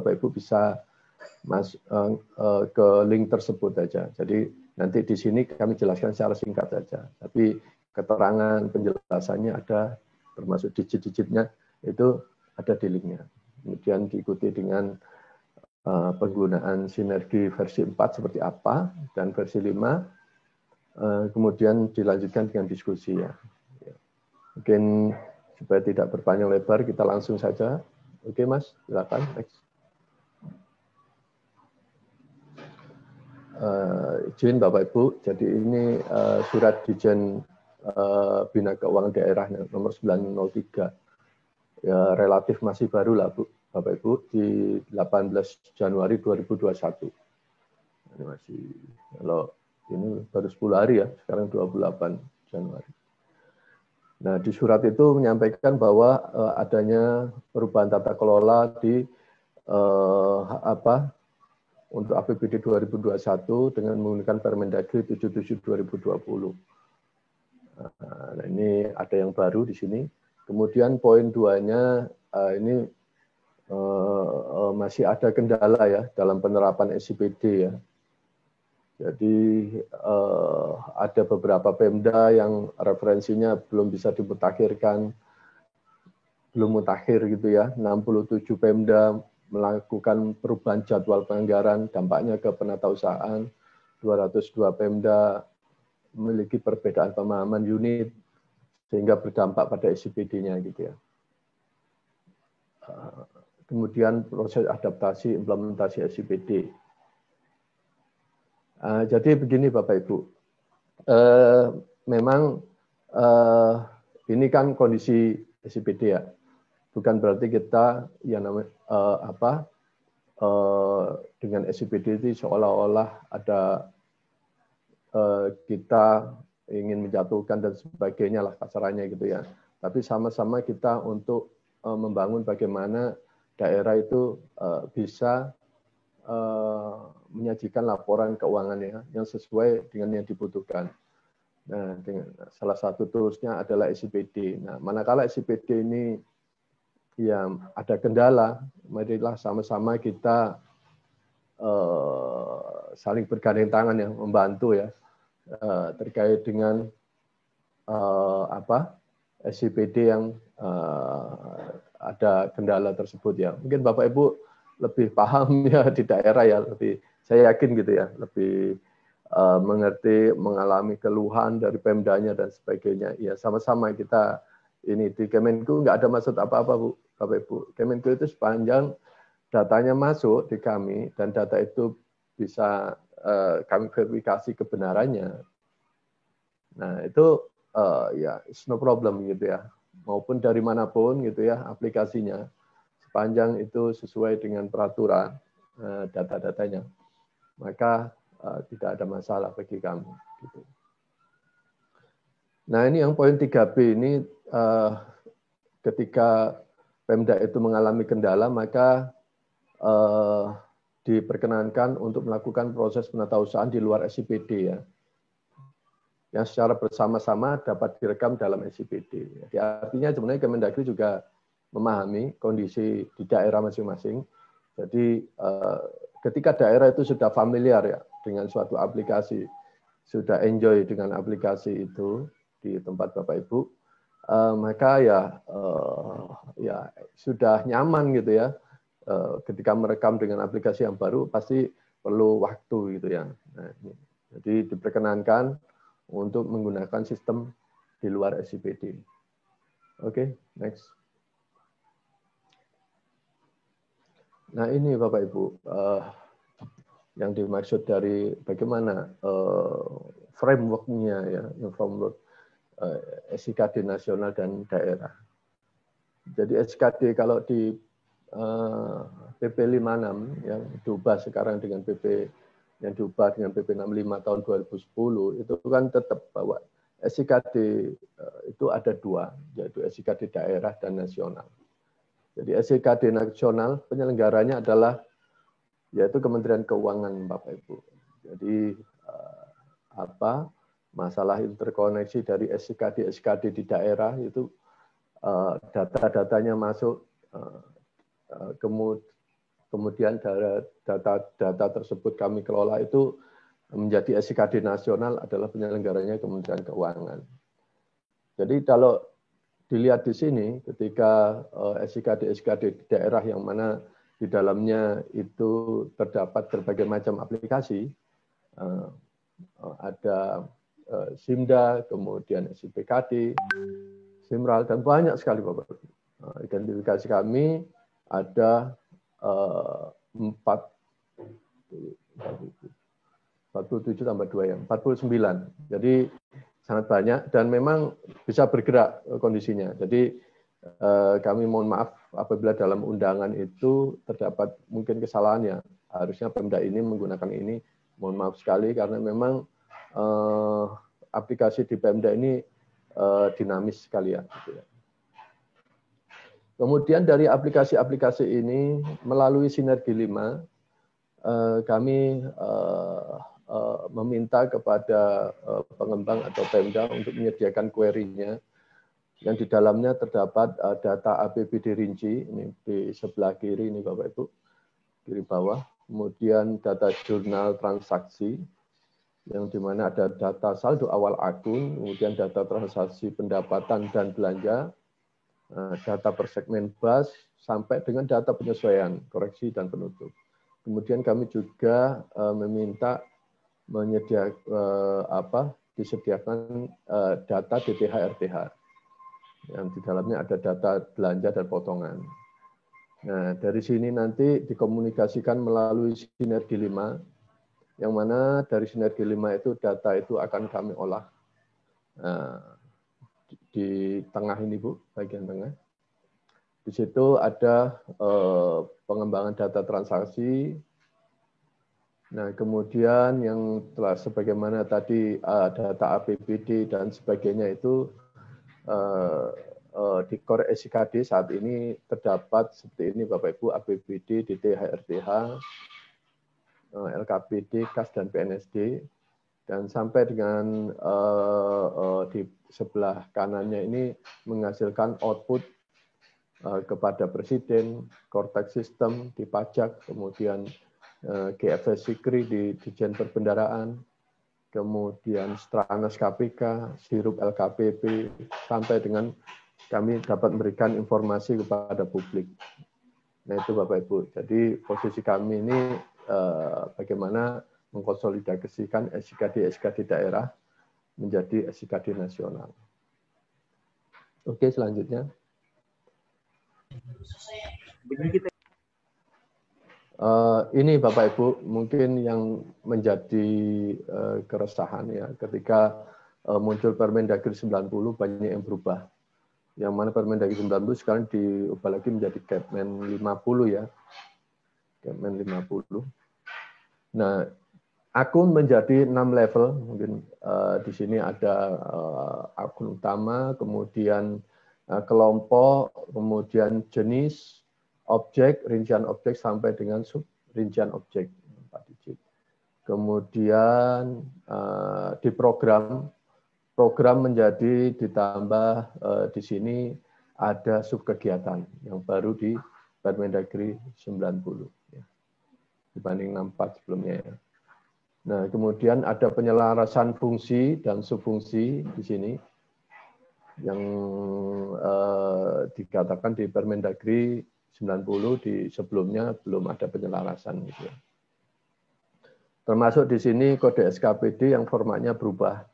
Bapak Ibu bisa ke link tersebut saja. Jadi nanti di sini kami jelaskan secara singkat saja. Tapi keterangan penjelasannya ada, termasuk digit-digitnya itu ada di linknya. Kemudian diikuti dengan penggunaan sinergi versi 4 seperti apa, dan versi 5, kemudian dilanjutkan dengan diskusi ya. Mungkin supaya tidak berpanjang lebar, kita langsung saja. Oke Mas, silakan. Next. Izin Bapak Ibu, jadi ini surat Dirjen Bina Keuangan Daerah nomor 903. Ya, relatif masih baru lah Bu, Bapak Ibu, di 18 Januari 2021. Ini masih, kalau ini baru 10 hari ya, sekarang 28 Januari. Nah, di surat itu menyampaikan bahwa adanya perubahan tata kelola di untuk APBD 2021 dengan menggunakan Permendagri 77/2020. Nah, ini ada yang baru di sini. Kemudian poin 2-nya ini masih ada kendala ya dalam penerapan SIPD ya. Jadi ada beberapa Pemda yang referensinya belum bisa dimutakhirkan, belum mutakhir gitu ya. 67 Pemda melakukan perubahan jadwal penganggaran, dampaknya ke penatausahaan. 202 Pemda memiliki perbedaan pemahaman unit sehingga berdampak pada SIPD-nya gitu ya. Kemudian proses adaptasi implementasi SIPD. Jadi begini Bapak Ibu, memang ini kan kondisi SIPD ya, bukan berarti kita yang namanya dengan SIPD itu seolah-olah ada kita ingin menjatuhkan dan sebagainya lah kasarannya gitu ya. Tapi sama-sama kita untuk membangun bagaimana daerah itu bisa menyajikan laporan keuangannya yang sesuai dengan yang dibutuhkan. Nah, salah satu toolsnya adalah SIPD. Nah, manakala SIPD ini yang ada kendala, marilah sama-sama kita saling bergandeng tangan ya, membantu ya terkait dengan SIPD yang ada kendala tersebut ya. Mungkin Bapak Ibu lebih paham ya di daerah ya, lebih saya yakin gitu ya, lebih mengerti, mengalami keluhan dari Pemdanya dan sebagainya. Ya sama-sama kita ini di Kemenku nggak ada maksud apa-apa Bu, Bapak Ibu. Kemenku itu sepanjang datanya masuk di kami dan data itu bisa kami verifikasi kebenarannya. Nah itu ya it's no problem gitu ya, maupun dari manapun gitu ya aplikasinya. Sepanjang itu sesuai dengan peraturan data-datanya, maka tidak ada masalah bagi kami. Gitu. Nah ini yang poin 3B ini, ketika Pemda itu mengalami kendala, maka diperkenankan untuk melakukan proses penatausahaan di luar SIPD ya, yang secara bersama-sama dapat direkam dalam SIPD. Jadi artinya sebenarnya Kemendagri juga memahami kondisi di daerah masing-masing. Jadi ketika daerah itu sudah familiar ya dengan suatu aplikasi, sudah enjoy dengan aplikasi itu di tempat Bapak Ibu, maka ya sudah nyaman gitu ya. Ketika merekam dengan aplikasi yang baru pasti perlu waktu gitu ya. Nah, jadi diperkenankan untuk menggunakan sistem di luar SIPD. Oke, next. Nah ini Bapak Ibu, yang dimaksud dari bagaimana framework-nya ya, framework SIKD nasional dan daerah. Jadi SIKD kalau di PP 56 yang diubah sekarang dengan PP yang diubah dengan PP 65 tahun 2010 itu kan tetap bahwa SIKD itu ada dua, yaitu SIKD daerah dan nasional. Jadi SIKD nasional penyelenggaranya adalah yaitu Kementerian Keuangan Bapak Ibu. Jadi masalah interkoneksi dari SIKD di daerah itu data-datanya masuk kemudian data tersebut kami kelola itu menjadi SIKD nasional adalah penyelenggaranya Kementerian Keuangan. Jadi kalau dilihat di sini, ketika SIKD di daerah yang mana di dalamnya itu terdapat berbagai macam aplikasi, ada SIMDA, kemudian SIPKD, SIMRAL, dan banyak sekali Bapak. Identifikasi kami ada 47 tambah 2 ya, 49. Jadi sangat banyak dan memang bisa bergerak kondisinya. Jadi kami mohon maaf apabila dalam undangan itu terdapat mungkin kesalahannya. Harusnya Pemda ini menggunakan ini. Mohon maaf sekali karena memang aplikasi di Pemda ini dinamis sekali ya. Kemudian dari aplikasi-aplikasi ini melalui Sinergi 5 kami meminta kepada pengembang atau Pemda untuk menyediakan query-nya yang di dalamnya terdapat data APBD rinci, ini di sebelah kiri ini Bapak Ibu, kiri bawah, kemudian data jurnal transaksi, yang di mana ada data saldo awal akun, kemudian data transaksi pendapatan dan belanja, data per segmen BAS, sampai dengan data penyesuaian, koreksi, dan penutup. Kemudian kami juga meminta disediakan data DPH RTH yang di dalamnya ada data belanja dan potongan. Nah, dari sini nanti dikomunikasikan melalui Sinergi 5, yang mana dari Sinergi 5 itu data itu akan kami olah. Di tengah ini Bu, bagian tengah. Di situ ada pengembangan data transaksi. Nah, kemudian yang telah sebagaimana tadi data APBD dan sebagainya itu di core SIKD saat ini terdapat seperti ini Bapak Ibu, APBD, DTH, RTH, LKPD, KAS, dan PNSD. Dan sampai dengan di sebelah kanannya ini menghasilkan output kepada Presiden, Kortex System di pajak, kemudian GFS Sikri di Dijen Perbendaraan, kemudian Stranas KPK, Sirup LKPP, sampai dengan kami dapat memberikan informasi kepada publik. Nah itu Bapak Ibu, jadi posisi kami ini bagaimana mengkonsolidasikan SIKD daerah menjadi SIKD nasional. Oke, selanjutnya. Ini Bapak Ibu mungkin yang menjadi keresahan ya ketika muncul Permendagri 90 banyak yang berubah. Yang mana Permendagri 90 sekarang diubah lagi menjadi Kepmen 50 ya. Kepmen 50. Nah, akun menjadi 6 level. Mungkin di sini ada akun utama, kemudian kelompok, kemudian jenis, objek, rincian objek sampai dengan sub rincian objek 4 digit. Kemudian di program menjadi ditambah di sini ada sub kegiatan yang baru di Permendagri 90 ya. Dibanding 64 sebelumnya ya. Nah, kemudian ada penyelarasan fungsi dan subfungsi di sini yang dikatakan di Permendagri 90 di sebelumnya belum ada penyelarasan gitu ya. Termasuk di sini kode SKPD yang formatnya berubah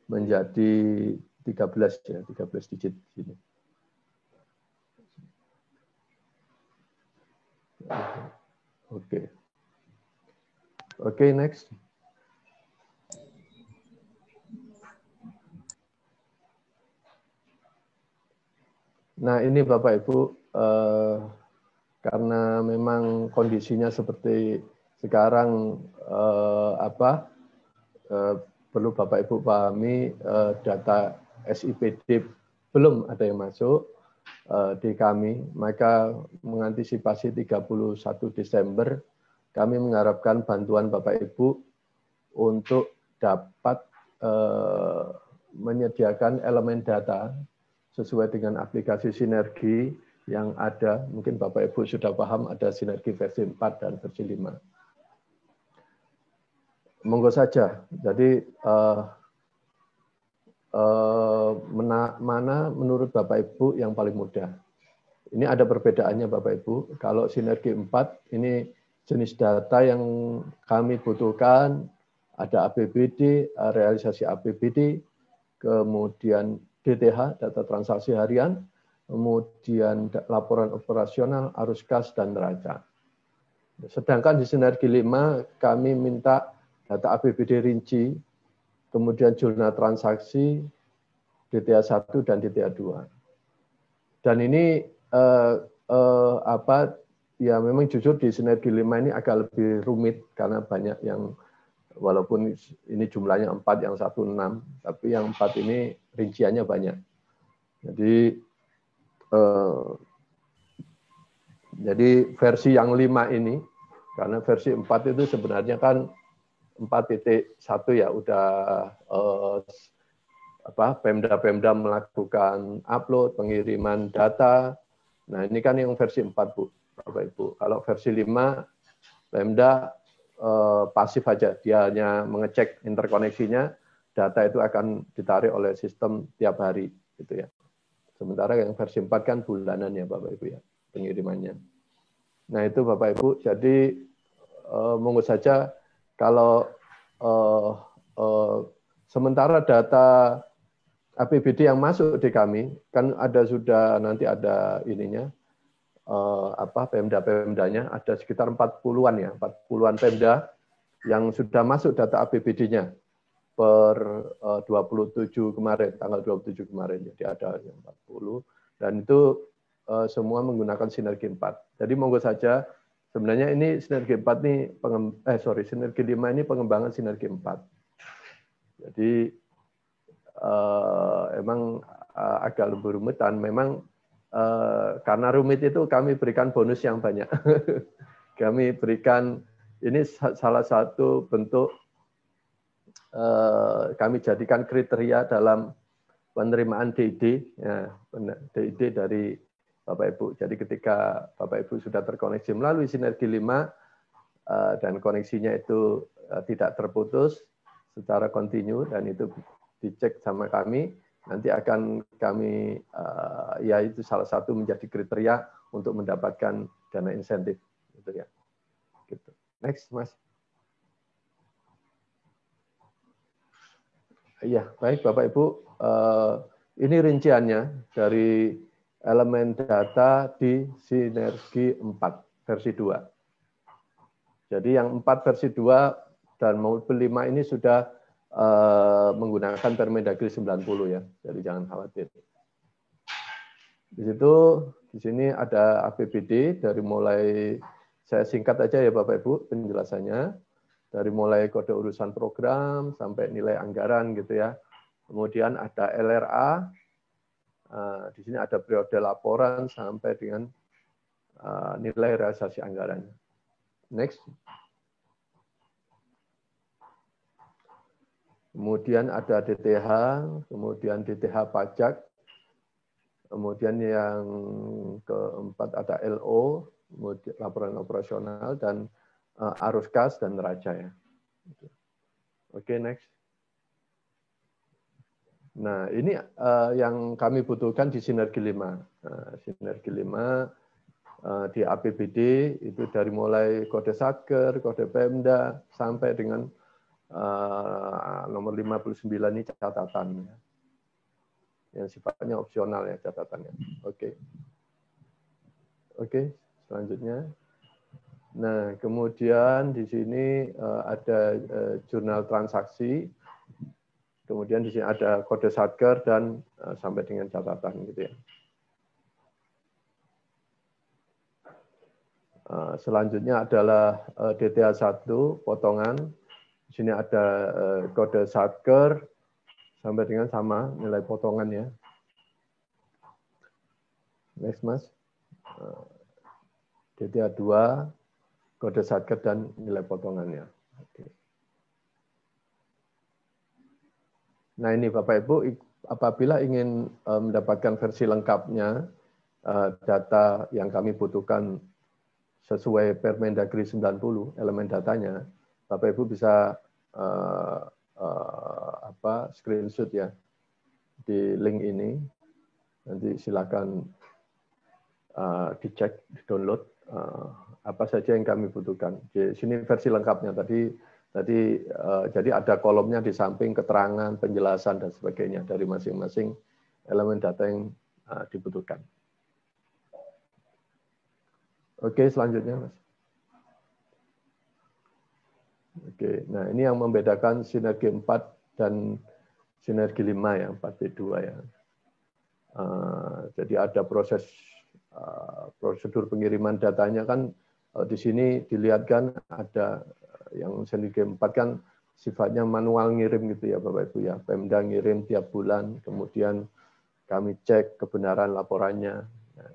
menjadi 13 ya, 13 digit di sini. Oke. Oke, next. Nah, ini Bapak Ibu karena memang kondisinya seperti sekarang perlu Bapak Ibu pahami data SIPD belum ada yang masuk di kami, maka mengantisipasi 31 Desember kami mengharapkan bantuan Bapak Ibu untuk dapat menyediakan elemen data sesuai dengan aplikasi Sinergi yang ada, mungkin Bapak Ibu sudah paham ada sinergi versi 4 dan versi 5. Monggo saja. Jadi mana menurut Bapak Ibu yang paling mudah? Ini ada perbedaannya Bapak Ibu. Kalau sinergi 4 ini jenis data yang kami butuhkan, ada APBD, realisasi APBD, kemudian DTH, data transaksi harian, kemudian laporan operasional, arus kas, dan neraca. Sedangkan di sinergi 5 kami minta data APBD rinci, kemudian jurnal transaksi, DTA 1 dan DTA 2. Dan ini ya memang jujur di sinergi 5 ini agak lebih rumit karena banyak yang walaupun ini jumlahnya 4, yang 1 6, tapi yang 4 ini rinciannya banyak. Jadi versi yang 5 ini, karena versi 4 itu sebenarnya kan 4.1 ya udah Pemda melakukan upload, pengiriman data. Nah, ini kan yang versi 4, Bu, Bapak Ibu. Kalau versi 5, Pemda pasif aja, dia hanya mengecek interkoneksinya, data itu akan ditarik oleh sistem tiap hari, gitu ya. Sementara yang versi 4 kan bulanan ya, Bapak Ibu ya, pengirimannya. Nah, itu Bapak Ibu, jadi monggo saja kalau sementara data APBD yang masuk di kami kan sudah nanti ada ininya Pemda-pemdanya ada sekitar 40-an ya, 40-an Pemda yang sudah masuk data APBD-nya per 27 kemarin, tanggal 27 kemarin. Jadi ada yang 40 dan itu semua menggunakan sinergi 4. Jadi monggo saja, sebenarnya ini sinergi 4 nih sinergi 5 ini pengembangan sinergi 4. Jadi emang agak lebih rumit dan memang karena rumit itu kami berikan bonus yang banyak. Kami berikan, ini salah satu bentuk kami jadikan kriteria dalam penerimaan DID, ya, DID dari Bapak Ibu. Jadi ketika Bapak Ibu sudah terkoneksi melalui sinergi 5 dan koneksinya itu tidak terputus secara kontinu dan itu dicek sama kami, nanti akan kami ya itu salah satu menjadi kriteria untuk mendapatkan dana insentif, gitu ya. Gitu. Next, Mas. Iya, baik Bapak Ibu. Ini rinciannya dari elemen data di sinergi 4 versi 2. Jadi yang 4 versi 2 dan maupun 5 ini sudah menggunakan Permendagri 90 ya, jadi jangan khawatir. Di sini ada APBD dari mulai, saya singkat aja ya Bapak Ibu penjelasannya, dari mulai kode urusan program sampai nilai anggaran gitu ya. Kemudian ada LRA, di sini ada periode laporan sampai dengan nilai realisasi anggaran. Next. Kemudian ada DTH, kemudian DTH pajak, kemudian yang keempat ada LO, kemudian laporan operasional, dan arus kas dan neraca ya. Oke, next. Nah, ini yang kami butuhkan di sinergi 5. Sinergi 5 di APBD itu dari mulai kode Satker, kode Pemda, sampai dengan nomor 59 ini catatan ya. Yang sifatnya opsional ya catatannya. Oke. Oke, selanjutnya. Nah, kemudian di sini ada jurnal transaksi. Kemudian di sini ada kode Satker dan sampai dengan catatan gitu ya. Selanjutnya adalah DTA 1 potongan. Di sini ada kode Satker sampai dengan sama nilai potongan ya. Next, Mas. DTA 2, kode Satker dan nilai potongannya. Oke. Nah ini Bapak Ibu, apabila ingin mendapatkan versi lengkapnya, data yang kami butuhkan sesuai Permendagri 90, elemen datanya, Bapak Ibu bisa screenshot ya di link ini. Nanti silakan dicek, di-download apa saja yang kami butuhkan. Di sini versi lengkapnya tadi jadi ada kolomnya di samping keterangan, penjelasan dan sebagainya dari masing-masing elemen data yang dibutuhkan. Oke, selanjutnya Mas. Oke, nah ini yang membedakan sinergi 4 dan sinergi 5 ya, 4B2 ya. Jadi ada prosedur pengiriman datanya kan di sini dilihatkan ada yang sinergi 4 kan sifatnya manual ngirim gitu ya Bapak Ibu ya. Pemda ngirim tiap bulan, kemudian kami cek kebenaran laporannya. Nah,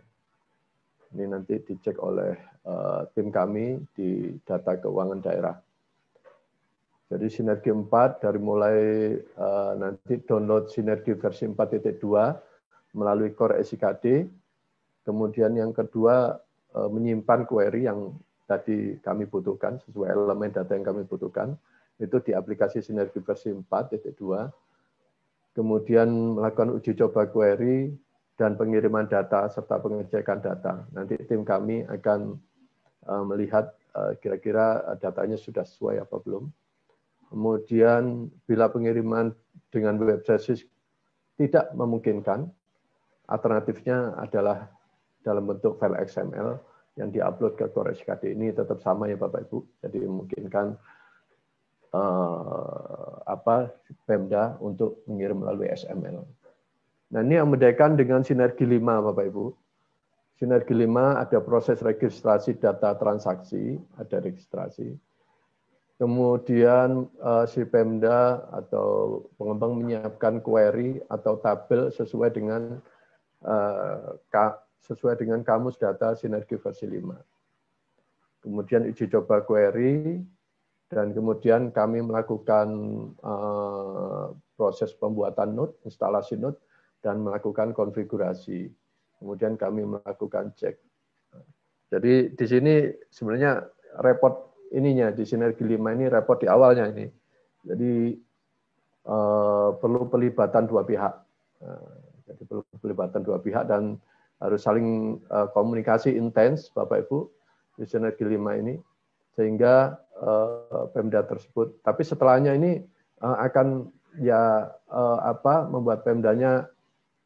ini nanti dicek oleh tim kami di data keuangan daerah. Jadi sinergi 4 dari mulai nanti download sinergi versi 4.2 melalui Core SIKD. Kemudian yang kedua menyimpan query yang tadi kami butuhkan sesuai elemen data yang kami butuhkan. Itu di aplikasi sinergi versi 4.2. Kemudian melakukan uji coba query dan pengiriman data serta pengecekan data. Nanti tim kami akan melihat kira-kira datanya sudah sesuai apa belum. Kemudian bila pengiriman dengan web service tidak memungkinkan, alternatifnya adalah dalam bentuk file XML yang diupload ke Core SIKD. Ini tetap sama ya Bapak Ibu. Jadi memungkinkan Pemda untuk mengirim melalui XML. Nah ini yang membedakan dengan sinergi 5 Bapak Ibu. Sinergi 5 ada proses registrasi data transaksi, ada registrasi. Kemudian si Pemda atau pengembang menyiapkan query atau tabel sesuai dengan kamus data sinergi versi 5. Kemudian uji coba query, dan kemudian kami melakukan proses pembuatan node, instalasi node, dan melakukan konfigurasi. Kemudian kami melakukan cek. Jadi di sini sebenarnya report ininya di sinergi 5 ini report di awalnya ini. Jadi perlu pelibatan dua pihak. Jadi perlu pelibatan dua pihak dan harus saling komunikasi intens Bapak Ibu di sinergi 5 ini sehingga Pemda tersebut. Tapi setelahnya ini akan membuat Pemdanya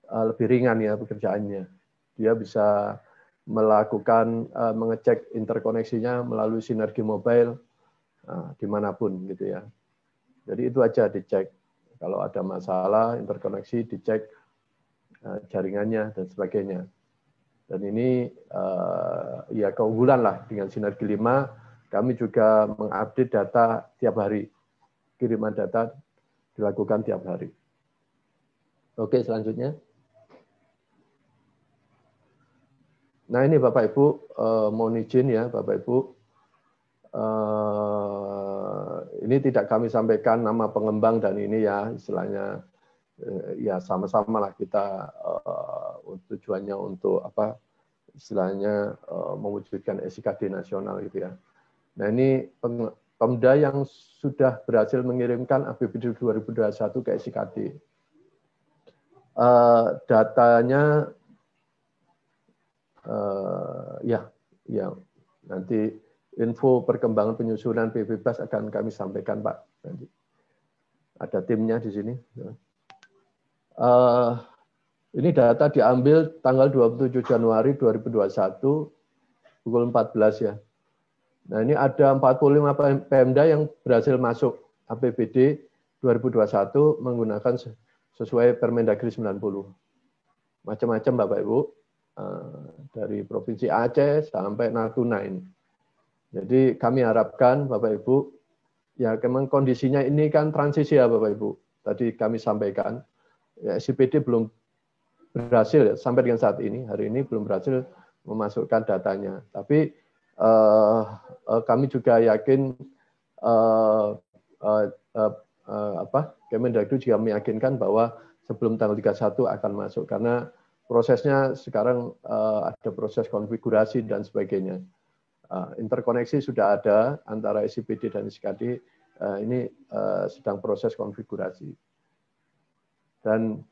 lebih ringan ya pekerjaannya. Dia bisa melakukan mengecek interkoneksinya melalui sinergi mobile dimanapun gitu ya. Jadi itu aja dicek. Kalau ada masalah interkoneksi dicek jaringannya dan sebagainya. Dan ini ya keunggulan lah dengan sinergi 5. Kami juga mengupdate data tiap hari. Kiriman data dilakukan tiap hari. Oke, selanjutnya. Nah ini Bapak Ibu, mohon izin ya Bapak Ibu. Ini tidak kami sampaikan nama pengembang dan ini ya istilahnya ya sama-sama lah kita tujuannya untuk istilahnya mewujudkan SIKD nasional gitu ya. Nah ini Pemda yang sudah berhasil mengirimkan APBD 2021 ke SIKD. Datanya ya nanti info perkembangan penyusunan PBBAS akan kami sampaikan Pak nanti. Ada timnya di sini. Ini data diambil tanggal 27 Januari 2021 pukul 14 ya. Nah ini ada 45 Pemda yang berhasil masuk APBD 2021 menggunakan sesuai Permendagri 90. Macam-macam Bapak Ibu. Dari Provinsi Aceh sampai Natuna ini. Jadi kami harapkan Bapak Ibu, ya memang kondisinya ini kan transisi ya Bapak Ibu. Tadi kami sampaikan, ya, SIPD belum berhasil ya, sampai dengan saat ini, hari ini belum berhasil memasukkan datanya. Tapi kami juga yakin Kemendagri juga meyakinkan bahwa sebelum tanggal 31 akan masuk karena prosesnya sekarang ada proses konfigurasi dan sebagainya. Interkoneksi sudah ada antara SIPD dan SKD, ini sedang proses konfigurasi. Dan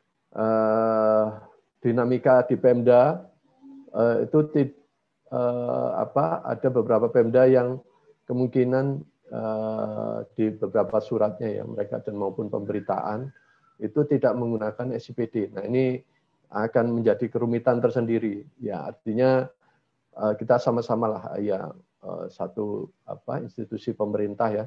dinamika di Pemda itu ada beberapa Pemda yang kemungkinan di beberapa suratnya ya mereka dan maupun pemberitaan itu tidak menggunakan SIPD. Nah ini akan menjadi kerumitan tersendiri. Ya artinya kita sama-sama lah ya satu institusi pemerintah ya,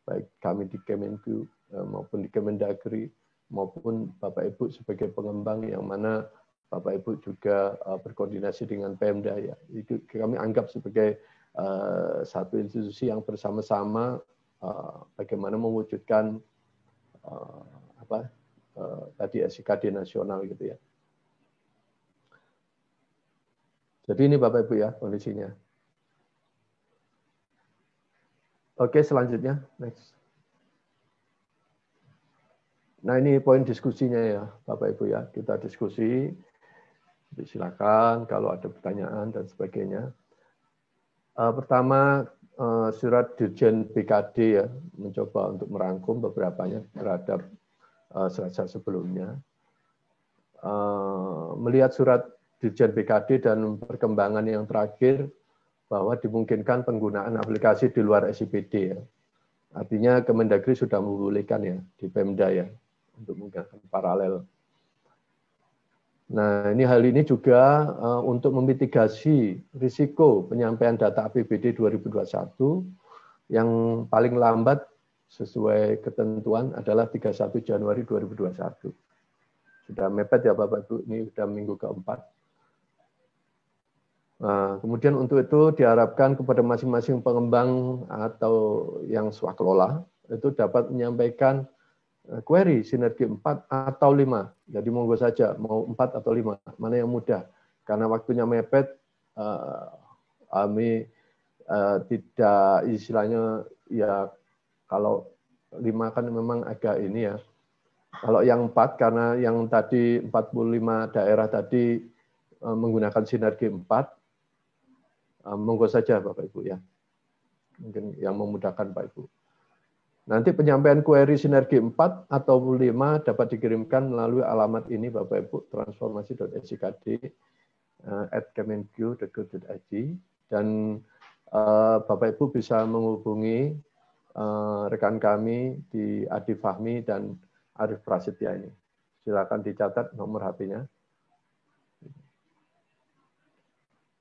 baik kami di Kemenku maupun di Kemendagri maupun Bapak Ibu sebagai pengembang yang mana Bapak Ibu juga berkoordinasi dengan Pemda ya. Itu kami anggap sebagai satu institusi yang bersama-sama bagaimana mewujudkan tadi SIKD nasional gitu ya. Jadi ini Bapak Ibu ya kondisinya. Oke, selanjutnya next. Nah ini poin diskusinya ya Bapak Ibu ya. Kita diskusi. Silakan kalau ada pertanyaan dan sebagainya. Pertama surat Dirjen BKD ya mencoba untuk merangkum beberapanya terhadap surat-surat sebelumnya. Melihat surat Dirjen BKD dan perkembangan yang terakhir bahwa dimungkinkan penggunaan aplikasi di luar SIPD ya. Artinya Kemendagri sudah membolehkan ya di Pemda ya untuk menggunakan paralel. Nah, hal ini juga untuk memitigasi risiko penyampaian data APBD 2021 yang paling lambat sesuai ketentuan adalah 31 Januari 2021. Sudah mepet ya Bapak Ibu, ini sudah minggu keempat. Nah, kemudian untuk itu diharapkan kepada masing-masing pengembang atau yang swakelola itu dapat menyampaikan query sinergi 4 atau 5. Jadi monggo saja mau 4 atau 5, mana yang mudah. Karena waktunya mepet, kami tidak istilahnya ya kalau 5 kan memang agak ini ya. Kalau yang 4 karena yang tadi 45 daerah tadi menggunakan sinergi 4, monggo saja Bapak Ibu ya. Mungkin yang memudahkan Pak Ibu. Nanti penyampaian query sinergi 4 atau 5 dapat dikirimkan melalui alamat ini Bapak Ibu, transformasi.skd@kemenq.go.id dan Bapak Ibu bisa menghubungi rekan kami di Adi Fahmi dan Arif Prasetya ini. Silakan dicatat nomor HP-nya.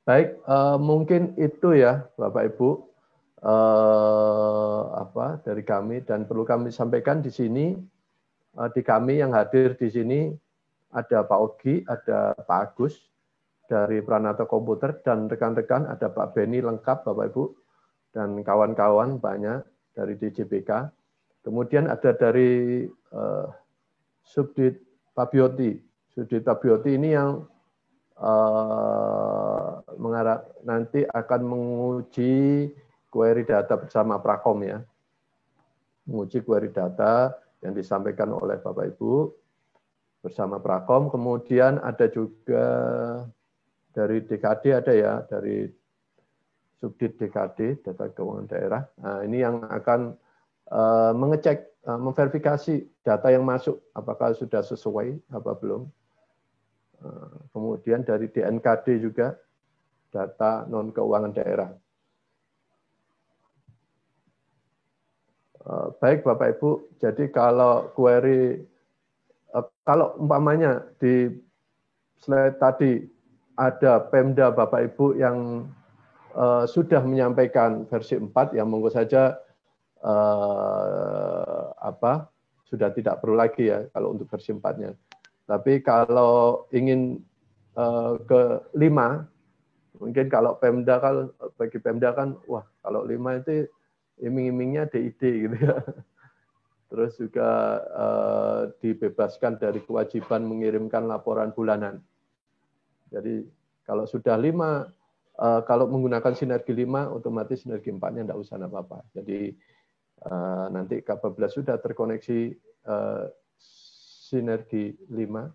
Baik, mungkin itu ya Bapak Ibu dari kami dan perlu kami sampaikan di sini di kami yang hadir di sini ada Pak Ogi, ada Pak Agus dari Pranata Komputer dan rekan-rekan ada Pak Beni lengkap Bapak Ibu dan kawan-kawan banyak dari DJBK. Kemudian ada dari Subdit Pabioti. Subdit Pabioti ini yang nanti akan menguji query data bersama Prakom ya. Menguji query data yang disampaikan oleh Bapak Ibu bersama Prakom. Kemudian ada juga dari DKD ada ya, dari Subdit DKD, Data Keuangan Daerah. Nah, ini yang akan mengecek, memverifikasi data yang masuk, apakah sudah sesuai, apa belum. Kemudian dari DNKD juga, data non-keuangan daerah. Baik Bapak Ibu, jadi kalau query, kalau umpamanya di slide tadi ada Pemda Bapak Ibu yang sudah menyampaikan versi 4, ya monggo saja sudah tidak perlu lagi ya kalau untuk versi 4-nya. Tapi kalau ingin ke 5, mungkin kalau Pemda kan bagi Pemda kan wah kalau 5 itu iming-imingnya DID gitu ya. Terus juga dibebaskan dari kewajiban mengirimkan laporan bulanan. Jadi kalau sudah 5, kalau menggunakan sinergi 5, otomatis sinergi 4-nya tidak usah apa-apa. Jadi nanti apabila sudah terkoneksi sinergi 5,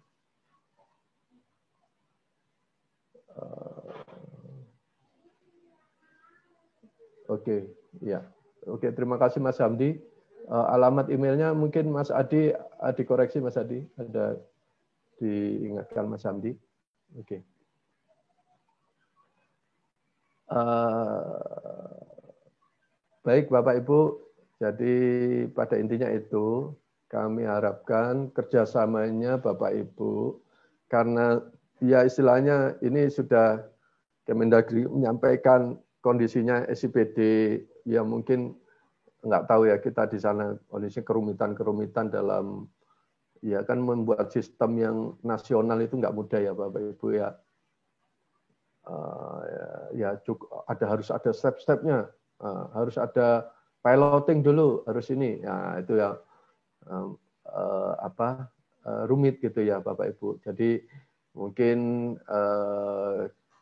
Oke, ya. Oke, terima kasih Mas Hamdi. Alamat emailnya mungkin Mas Adi dikoreksi Mas Adi, ada diingatkan Mas Hamdi. Oke. Baik Bapak Ibu, jadi pada intinya itu kami harapkan kerjasamanya Bapak Ibu, karena ya istilahnya ini sudah Kemendagri menyampaikan kondisinya SIPD, ya mungkin nggak tahu ya kita di sana kondisi kerumitan-kerumitan dalam ya kan membuat sistem yang nasional itu nggak mudah ya Bapak Ibu ya. Ya cukup harus ada step-stepnya, harus ada piloting dulu, harus ini ya itu ya rumit gitu ya Bapak Ibu. Jadi mungkin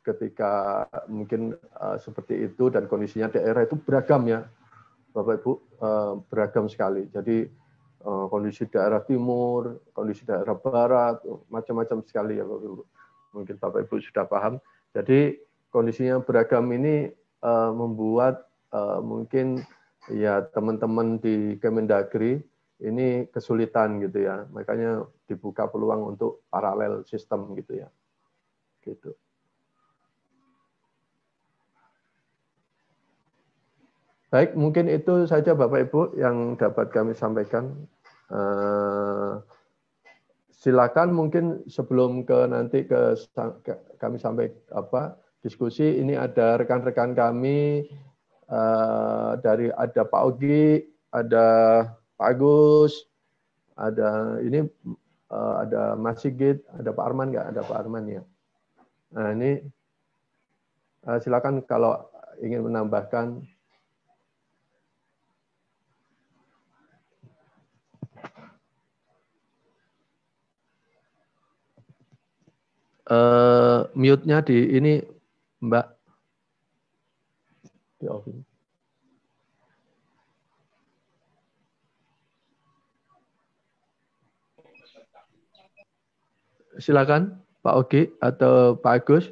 ketika mungkin seperti itu dan kondisinya daerah itu beragam ya Bapak Ibu, beragam sekali. Jadi kondisi daerah timur, kondisi daerah barat, macam-macam sekali ya Bapak Ibu. Mungkin Bapak Ibu sudah paham. Jadi kondisinya beragam ini membuat mungkin ya teman-teman di Kemendagri ini kesulitan gitu ya. Makanya dibuka peluang untuk paralel sistem gitu ya. Gitu. Baik, mungkin itu saja Bapak Ibu yang dapat kami sampaikan. Silakan mungkin sebelum nanti kami sampai diskusi, ini ada rekan-rekan kami dari ada Pak Ogi, ada Pak Agus, ada ada Mas Sigit, ada Pak Arman nggak? Ada Pak Arman ya. Nah ini silakan kalau ingin menambahkan. Mute-nya di ini Mbak. Di off ini. Silakan Pak Ogi atau Pak Agus.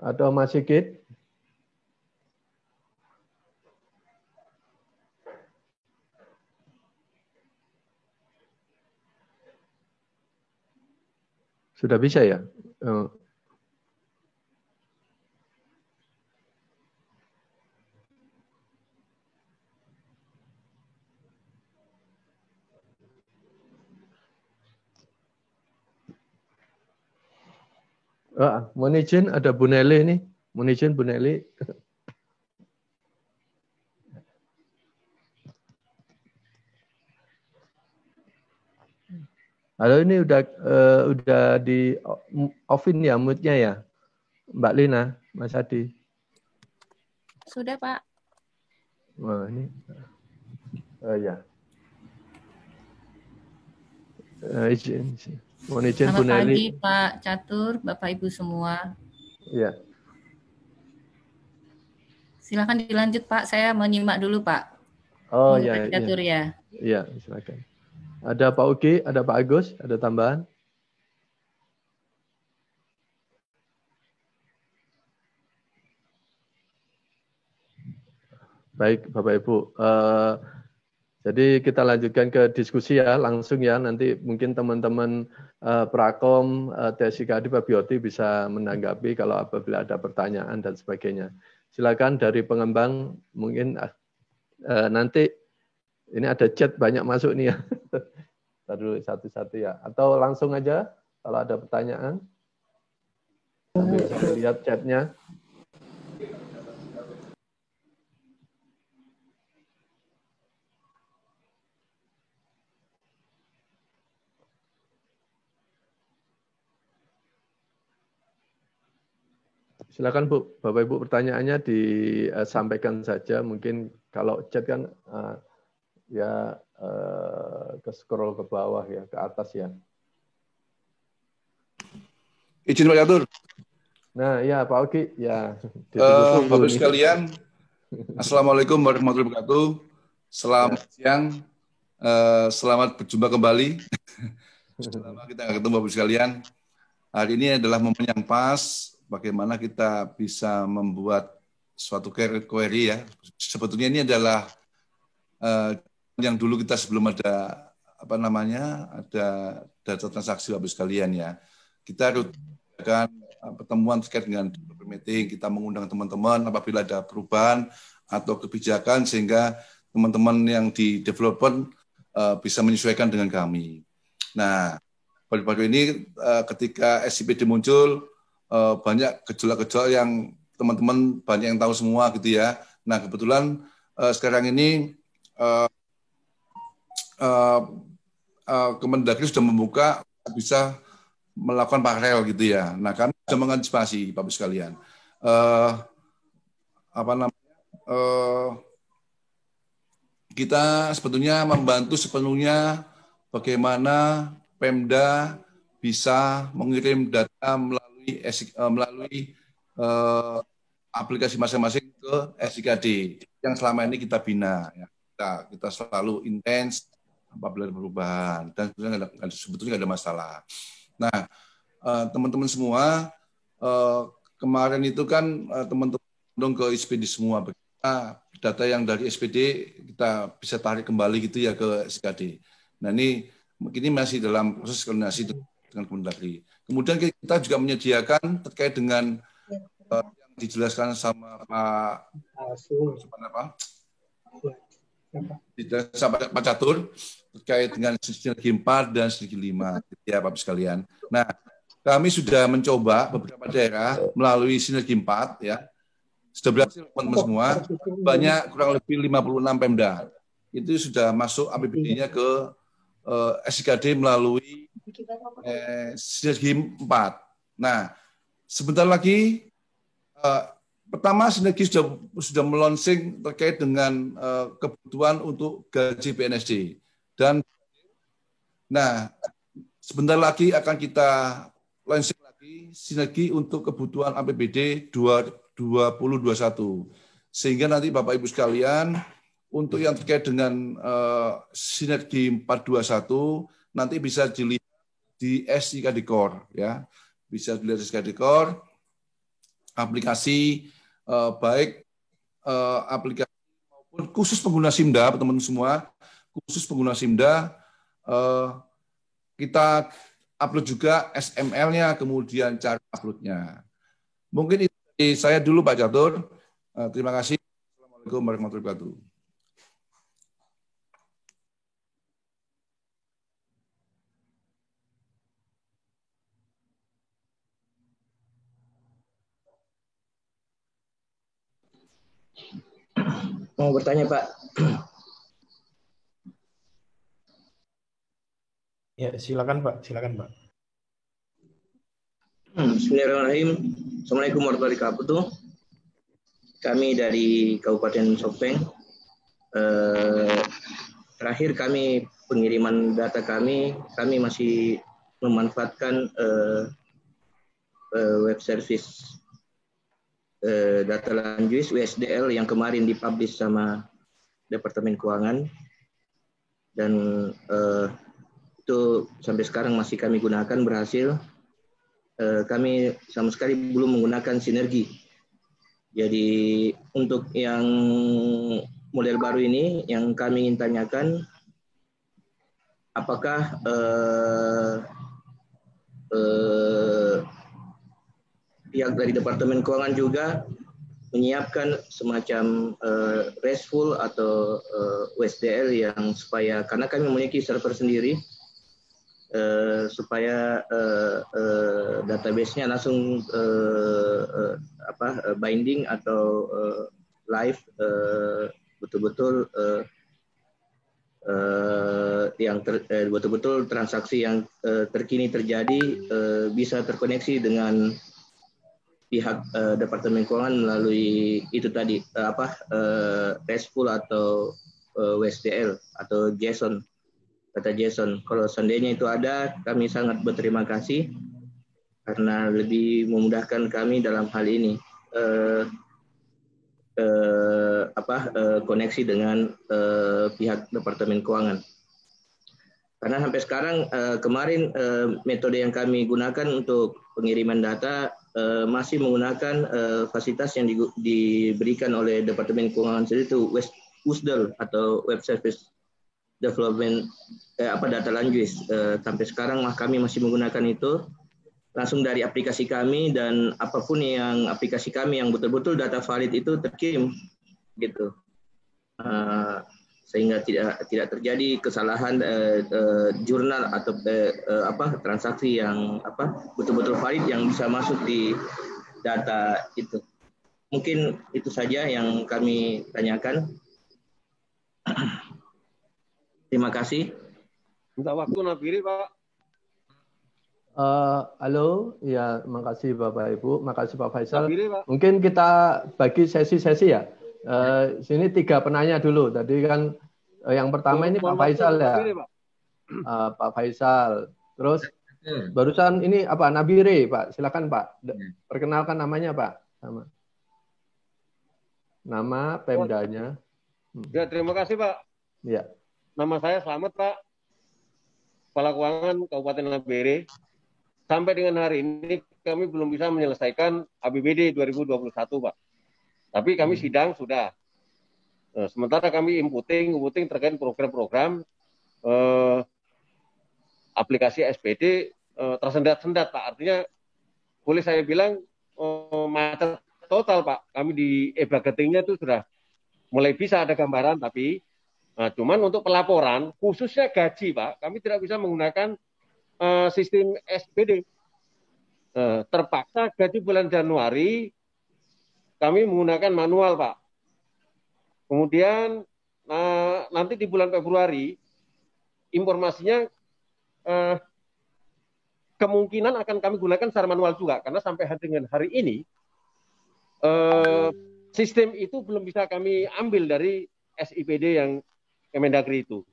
Atau Mas Sigit. Sudah bisa ya? Mohon izin ada Bu Nelly ini. Mohon izin Bu Nelly. Halo, ini udah di off-in ya mute-nya ya, Mbak Lina, Mas Adi. Sudah Pak. Wah ini, ya. Izin. Mohon izin Bu Nelly. Selamat pagi Pak Catur, Bapak Ibu semua. Ya. Silakan dilanjut Pak, saya menyimak dulu Pak. Oh ya. Catur ya. Iya, silakan. Ada Pak Ugi, ada Pak Agus, ada tambahan? Baik, Bapak Ibu. Jadi kita lanjutkan ke diskusi ya, langsung ya. Nanti mungkin teman-teman Prakom, TSIKAD, Pak Bioti bisa menanggapi kalau apabila ada pertanyaan dan sebagainya. Silakan dari pengembang, mungkin nanti ini ada chat banyak masuk nih ya. Dulu satu-satu ya. Atau langsung aja kalau ada pertanyaan. Sambil bisa lihat chatnya. Silakan Bu, Bapak Ibu pertanyaannya disampaikan saja. Mungkin kalau chat kan ke scroll ke bawah ya, ke atas ya. Izin Pak Catur. Nah ya Pak Ogi, ya. Bapak sekalian, Assalamualaikum warahmatullahi wabarakatuh. Selamat siang Selamat berjumpa kembali. Sudah lama kita nggak ketemu Bapak sekalian. Hari ini adalah momen yang pas bagaimana kita bisa membuat suatu query ya. Sebetulnya ini adalah yang dulu kita sebelum ada ada data transaksi Bapak sekalian ya. Kita rutinkan pertemuan terkait dengan meeting, kita mengundang teman-teman apabila ada perubahan atau kebijakan sehingga teman-teman yang di development bisa menyesuaikan dengan kami. Nah, baru-baru ini ketika SCPD muncul, banyak gejolak-gejolak yang teman-teman banyak yang tahu semua gitu ya. Nah, kebetulan sekarang ini Kemendagri sudah membuka bisa melakukan paralel gitu ya. Nah, kami sudah mengantisipasi Bapak sekalian. Kita sebetulnya membantu sepenuhnya bagaimana Pemda bisa mengirim data melalui aplikasi masing-masing ke SIKD yang selama ini kita bina. Ya. Kita selalu intens apabila ada perubahan dan sebetulnya nggak ada masalah. Nah, teman-teman semua, kemarin itu kan teman-teman ke SPD semua. Data yang dari SPD kita bisa tarik kembali gitu ya ke SKD. Nah ini masih dalam proses koordinasi dengan Kemendagri. Kemudian kita juga menyediakan terkait dengan yang dijelaskan sama Pak Catur terkait dengan sinergi 4 dan sinergi 5 ya Bapak sekalian. Nah, kami sudah mencoba beberapa daerah melalui sinergi 4 ya. Sudah berhasil teman-teman semua, banyak kurang lebih 56 Pemda. Itu sudah masuk APBD-nya ke SIKD melalui sinergi 4. Nah, sebentar lagi pertama sinergi sudah melonsing terkait dengan kebutuhan untuk gaji PNSD. Dan nah, sebentar lagi akan kita launching lagi sinergi untuk kebutuhan APBD 2021. Sehingga nanti Bapak Ibu sekalian, untuk yang terkait dengan sinergi 421 nanti bisa dilihat di SIKD Core ya. Bisa dilihat di SIKD Core aplikasi baik aplikasi maupun khusus pengguna Simda, teman-teman semua, khusus pengguna Simda kita upload juga SML-nya, kemudian cara upload-nya. Mungkin itu dari saya dulu Pak Catur. Terima kasih. Assalamualaikum warahmatullahi wabarakatuh. Mau bertanya Pak? Ya, silakan Pak, silakan Pak. Bismillahirrahmanirrahim. Assalamualaikum warahmatullahi wabarakatuh. Kami dari Kabupaten Sopeng. Terakhir kami pengiriman data kami masih memanfaatkan web service data lanjuis WSDL yang kemarin dipublish sama Departemen Keuangan, dan itu sampai sekarang masih kami gunakan, berhasil. Kami sama sekali belum menggunakan sinergi. Jadi untuk yang model baru ini yang kami ingin tanyakan, apakah pihak dari Departemen Keuangan juga menyiapkan semacam RESTful atau WSDL yang supaya, karena kami memiliki server sendiri, supaya database-nya langsung binding atau live, betul-betul betul-betul transaksi yang terkini terjadi bisa terkoneksi dengan pihak Departemen Keuangan melalui itu tadi RESTful atau WSDL atau JSON. Kata JSON, kalau seandainya itu ada, kami sangat berterima kasih karena lebih memudahkan kami dalam hal ini koneksi dengan pihak Departemen Keuangan. Karena sampai sekarang kemarin metode yang kami gunakan untuk pengiriman data masih menggunakan fasilitas yang diberikan oleh Departemen Keuangan sendiri, itu WSDL atau Web Service Development Data Language. Sampai sekarang kami masih menggunakan itu langsung dari aplikasi kami, dan apapun yang aplikasi kami yang betul-betul data valid itu terkirim gitu. Sehingga tidak terjadi kesalahan jurnal atau transaksi yang betul-betul valid yang bisa masuk di data itu. Mungkin itu saja yang kami tanyakan. Terima kasih. Minta waktu Nabiri, Pak. Halo, ya, makasih Bapak Ibu, makasih Pak Faisal. Nabiri, Pak. Mungkin kita bagi sesi-sesi ya. Sini 3 penanya dulu. Tadi kan yang pertama ini Pak Faisal ya. Pak Faisal. Terus barusan ini Nabire, Pak. Silakan Pak. Perkenalkan namanya Pak. Sama. Nama Pemdanya. Ya, terima kasih Pak. Ya. Nama saya Slamet Pak. Kepala Keuangan Kabupaten Nabire. Sampai dengan hari ini kami belum bisa menyelesaikan APBD 2021 Pak. Tapi kami sidang sudah. Sementara kami inputting terkait program-program aplikasi SPD tersendat-sendat Pak. Artinya boleh saya bilang macet total Pak. Kami di e-budgeting-nya itu sudah mulai bisa ada gambaran, tapi cuman untuk pelaporan khususnya gaji Pak, kami tidak bisa menggunakan sistem SPD. Terpaksa gaji bulan Januari kami menggunakan manual, Pak. Kemudian nanti di bulan Februari informasinya kemungkinan akan kami gunakan secara manual juga, karena sampai dengan hari ini sistem itu belum bisa kami ambil dari SIPD yang Kemendagri itu.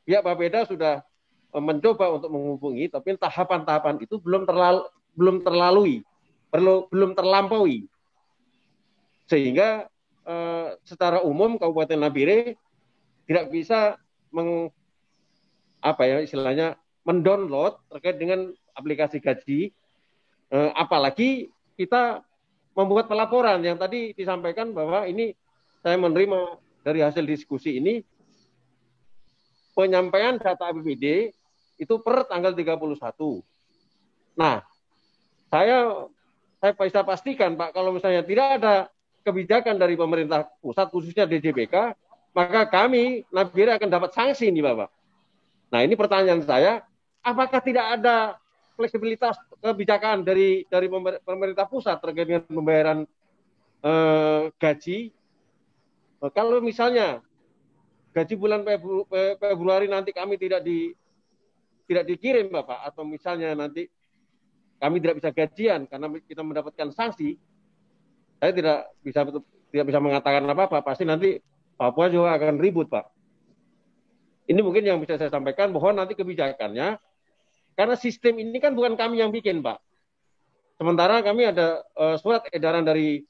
Pihak Bapeda sudah mencoba untuk menghubungi, tapi tahapan-tahapan itu belum terlampaui. Sehingga secara umum Kabupaten Nabire tidak bisa mendownload terkait dengan aplikasi gaji, apalagi kita membuat pelaporan yang tadi disampaikan bahwa ini saya menerima dari hasil diskusi ini penyampaian data APBD itu per tanggal 31. Nah, saya bisa pastikan Pak, kalau misalnya tidak ada kebijakan dari pemerintah pusat khususnya DJBK, maka kami Nabire akan dapat sanksi nih Bapak. Nah, ini pertanyaan saya, apakah tidak ada fleksibilitas kebijakan dari pemerintah pusat terkait dengan pembayaran gaji? Kalau misalnya gaji bulan Februari nanti kami tidak dikirim Bapak, atau misalnya nanti kami tidak bisa gajian karena kita mendapatkan sanksi, saya tidak bisa mengatakan apa-apa. Pasti nanti Papua juga akan ribut, Pak. Ini mungkin yang bisa saya sampaikan. Mohon nanti kebijakannya, karena sistem ini kan bukan kami yang bikin, Pak. Sementara kami ada surat edaran dari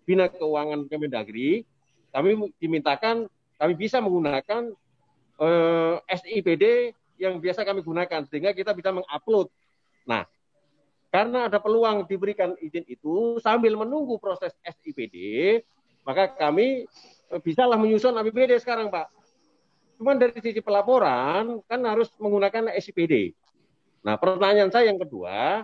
Bina Keuangan Kemendagri. Kami dimintakan, kami bisa menggunakan SIPD yang biasa kami gunakan, sehingga kita bisa mengupload. Nah, karena ada peluang diberikan izin itu sambil menunggu proses SIPD, maka kami bisalah menyusun APBD sekarang, Pak. Cuman dari sisi pelaporan kan harus menggunakan SIPD. Nah, pertanyaan saya yang kedua,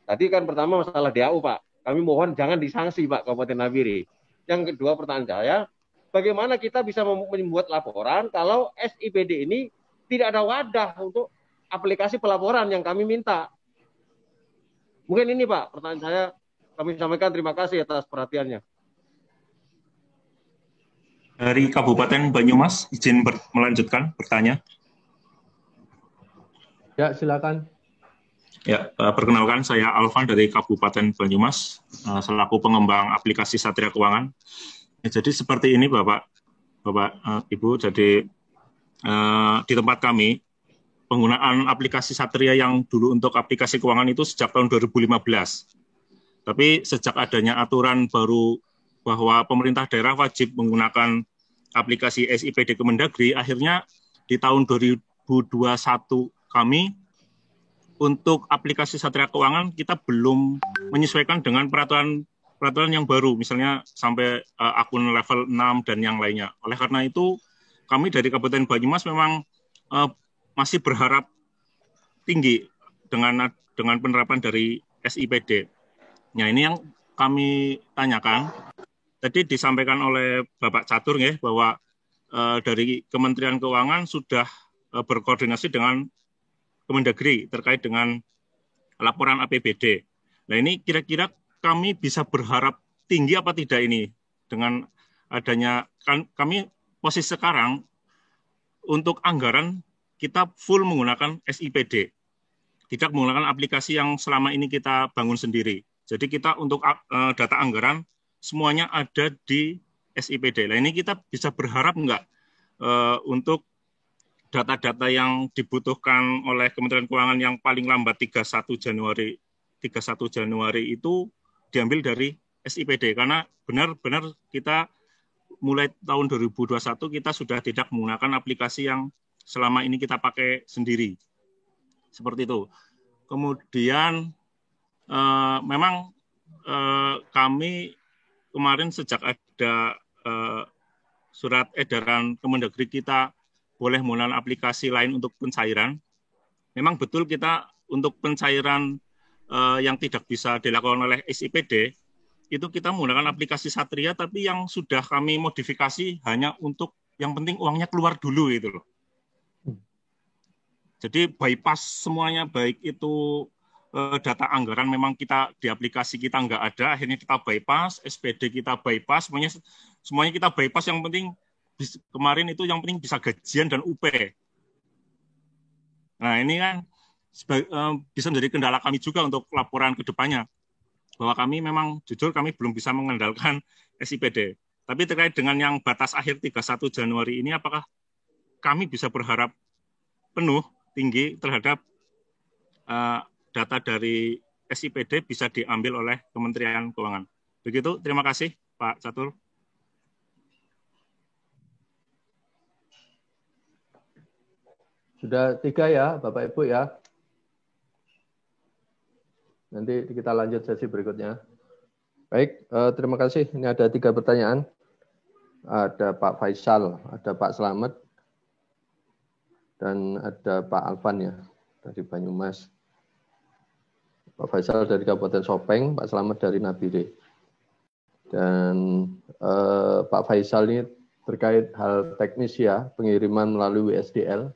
tadi kan pertama masalah DAU, Pak. Kami mohon jangan disanksi, Pak, Kabupaten Nabire. Yang kedua pertanyaan saya, bagaimana kita bisa membuat laporan kalau SIPD ini tidak ada wadah untuk aplikasi pelaporan yang kami minta. Mungkin ini Pak, pertanyaan saya kami sampaikan. Terima kasih atas perhatiannya. Dari Kabupaten Banyumas, izin melanjutkan bertanya. Ya, silakan. Ya, perkenalkan saya Alvan dari Kabupaten Banyumas, selaku pengembang aplikasi Satria Keuangan. Ya, jadi seperti ini Bapak Ibu, jadi di tempat kami, penggunaan aplikasi Satria yang dulu untuk aplikasi keuangan itu sejak tahun 2015. Tapi sejak adanya aturan baru bahwa pemerintah daerah wajib menggunakan aplikasi SIPD Kemendagri, akhirnya di tahun 2021 kami untuk aplikasi Satria Keuangan kita belum menyesuaikan dengan peraturan yang baru, misalnya sampai akun level 6 dan yang lainnya. Oleh karena itu, kami dari Kabupaten Banyumas memang masih berharap tinggi dengan penerapan dari SIPD. Nah, ini yang kami tanyakan. Tadi disampaikan oleh Bapak Catur ya, bahwa dari Kementerian Keuangan sudah berkoordinasi dengan Kemendagri terkait dengan laporan APBD. Nah, ini kira-kira kami bisa berharap tinggi apa tidak ini dengan adanya kami posisi sekarang untuk anggaran kita full menggunakan SIPD, tidak menggunakan aplikasi yang selama ini kita bangun sendiri. Jadi kita untuk data anggaran semuanya ada di SIPD. Nah, ini kita bisa berharap enggak untuk data-data yang dibutuhkan oleh Kementerian Keuangan yang paling lambat 31 Januari itu diambil dari SIPD, karena benar-benar kita mulai tahun 2021 kita sudah tidak menggunakan aplikasi yang selama ini kita pakai sendiri. Seperti itu. Kemudian memang kami kemarin sejak ada surat edaran Kemendagri kita boleh menggunakan aplikasi lain untuk pencairan. Memang betul kita untuk pencairan yang tidak bisa dilakukan oleh SIPD, itu kita menggunakan aplikasi Satria, tapi yang sudah kami modifikasi hanya untuk yang penting uangnya keluar dulu itu loh. Jadi bypass semuanya, baik itu data anggaran memang kita di aplikasi kita nggak ada, akhirnya kita bypass, SPD kita bypass, semuanya kita bypass, yang penting kemarin itu yang penting bisa gajian dan UP. Nah, ini kan bisa menjadi kendala kami juga untuk laporan ke depannya, bahwa kami memang jujur kami belum bisa mengandalkan SIPD. Tapi terkait dengan yang batas akhir 31 Januari ini, apakah kami bisa berharap penuh tinggi terhadap data dari SIPD bisa diambil oleh Kementerian Keuangan? Begitu, terima kasih Pak Catur. Sudah 3 ya, Bapak Ibu ya. Nanti kita lanjut sesi berikutnya. Baik, terima kasih. Ini ada 3 pertanyaan. Ada Pak Faisal, ada Pak Slamet, dan ada Pak Alvan ya, dari Banyumas. Pak Faisal dari Kabupaten Sopeng, Pak Slamet dari Nabire. Dan Pak Faisal ini terkait hal teknis ya, pengiriman melalui WSDL.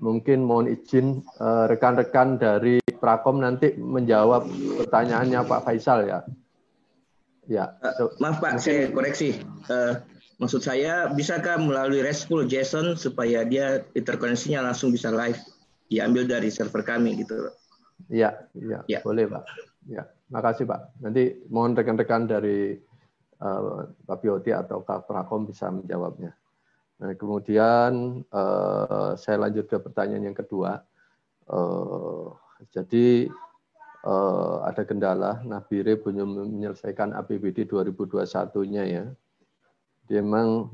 Mungkin mohon izin rekan-rekan dari Prakom nanti menjawab pertanyaannya Pak Faisal ya. Ya. Maaf Pak, saya koreksi. Maksud saya, bisakah melalui RESTful JSON supaya dia interkoneksinya langsung bisa live diambil dari server kami gitu? Iya, boleh Pak. Ya, makasih Pak. Nanti mohon rekan-rekan dari Pak Bioti atau Kak Prakom bisa menjawabnya. Nah, kemudian saya lanjut ke pertanyaan yang kedua. Jadi ada kendala, Nabire belum menyelesaikan APBD 2021-nya ya. Dia memang,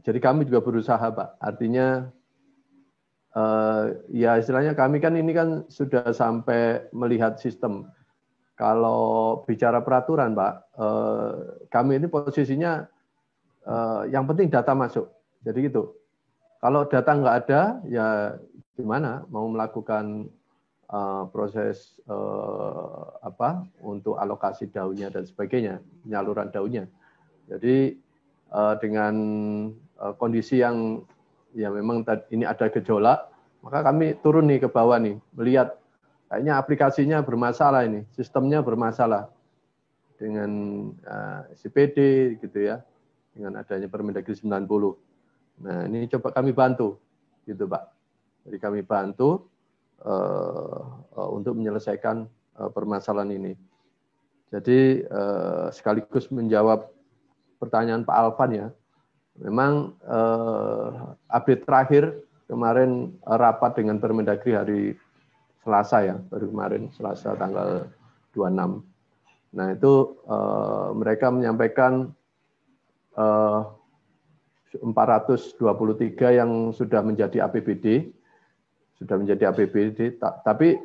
jadi kami juga berusaha Pak. Artinya, ya istilahnya kami kan ini kan sudah sampai melihat sistem. Kalau bicara peraturan Pak, kami ini posisinya yang penting data masuk. Jadi gitu. Kalau data nggak ada, ya gimana mau melakukan proses untuk alokasi daunnya dan sebagainya, penyaluran daunnya. Jadi dengan kondisi yang ya memang ini ada gejolak, maka kami turun nih ke bawah nih, melihat kayaknya aplikasinya bermasalah ini, sistemnya bermasalah dengan SIPD gitu ya. Dengan adanya Permendagri 90. Nah, ini coba kami bantu, gitu Pak. Jadi kami bantu untuk menyelesaikan permasalahan ini. Jadi sekaligus menjawab pertanyaan Pak Alvan ya. Memang update terakhir kemarin rapat dengan Permendagri hari Selasa ya, baru kemarin Selasa tanggal 26. Nah itu mereka menyampaikan 423 yang sudah menjadi APBD, tapi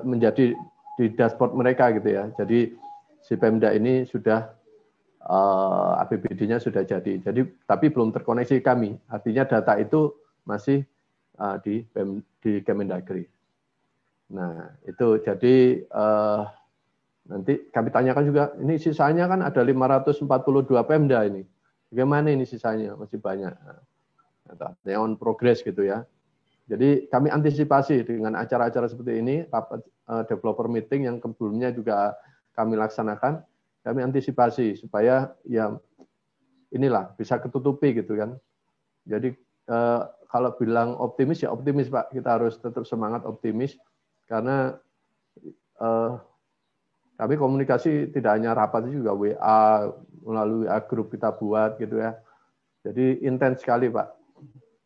menjadi di dashboard mereka gitu ya. Jadi si Pemda ini sudah APBD-nya sudah jadi. Tapi belum terkoneksi kami. Artinya data itu masih di Kemendagri. Nah, itu jadi nanti kami tanyakan juga, ini sisanya kan ada 542 Pemda ini. Bagaimana ini sisanya? Masih banyak. Nah, on progress gitu ya. Jadi kami antisipasi dengan acara-acara seperti ini, rapat developer meeting yang sebelumnya juga kami laksanakan, kami antisipasi supaya ya inilah bisa ketutupi gitu kan. Jadi kalau bilang optimis ya optimis Pak, kita harus tetap semangat optimis karena kami komunikasi tidak hanya rapat, juga WA, melalui WA grup kita buat gitu ya. Jadi intens sekali Pak.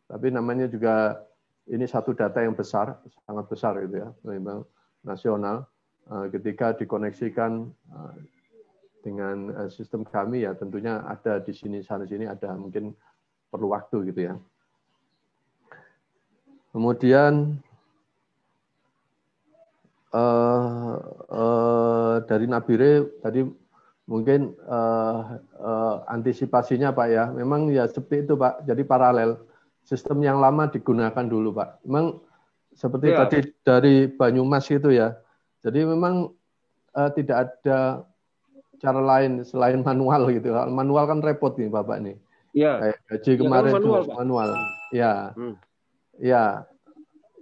Tapi namanya juga ini satu data yang besar, sangat besar gitu ya, memang nasional. Ketika dikoneksikan dengan sistem kami ya tentunya ada di sini sana sini ada mungkin perlu waktu gitu ya. Kemudian dari Nabire tadi mungkin antisipasinya Pak ya, memang ya seperti itu Pak. Jadi paralel sistem yang lama digunakan dulu Pak. Memang seperti tadi dari Banyumas itu ya. Jadi memang tidak ada cara lain selain manual gitu. Manual kan repot nih Bapak nih. Iya. Kayak gaji kemarin manual, itu manual. Ya. Ya.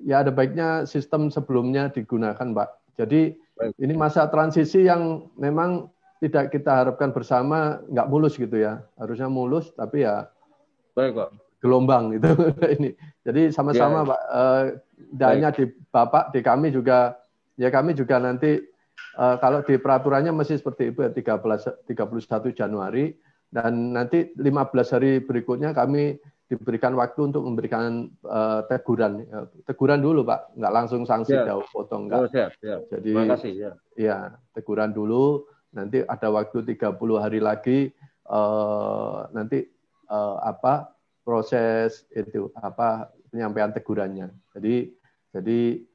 Ya ada baiknya sistem sebelumnya digunakan Pak. Jadi ini masa transisi yang memang tidak kita harapkan bersama nggak mulus gitu ya. Harusnya mulus tapi ya baik Pak. Gelombang gitu ini. Jadi sama-sama Pak. Tidak hanya di Bapak, di kami juga. Ya kami juga nanti kalau di peraturannya masih seperti itu ya 31 Januari dan nanti 15 hari berikutnya kami diberikan waktu untuk memberikan teguran. Teguran dulu Pak, nggak langsung sanksi jauh potong enggak. Siap. Jadi terima kasih ya. Ya, teguran dulu, nanti ada waktu 30 hari lagi nanti proses itu penyampaian tegurannya. Jadi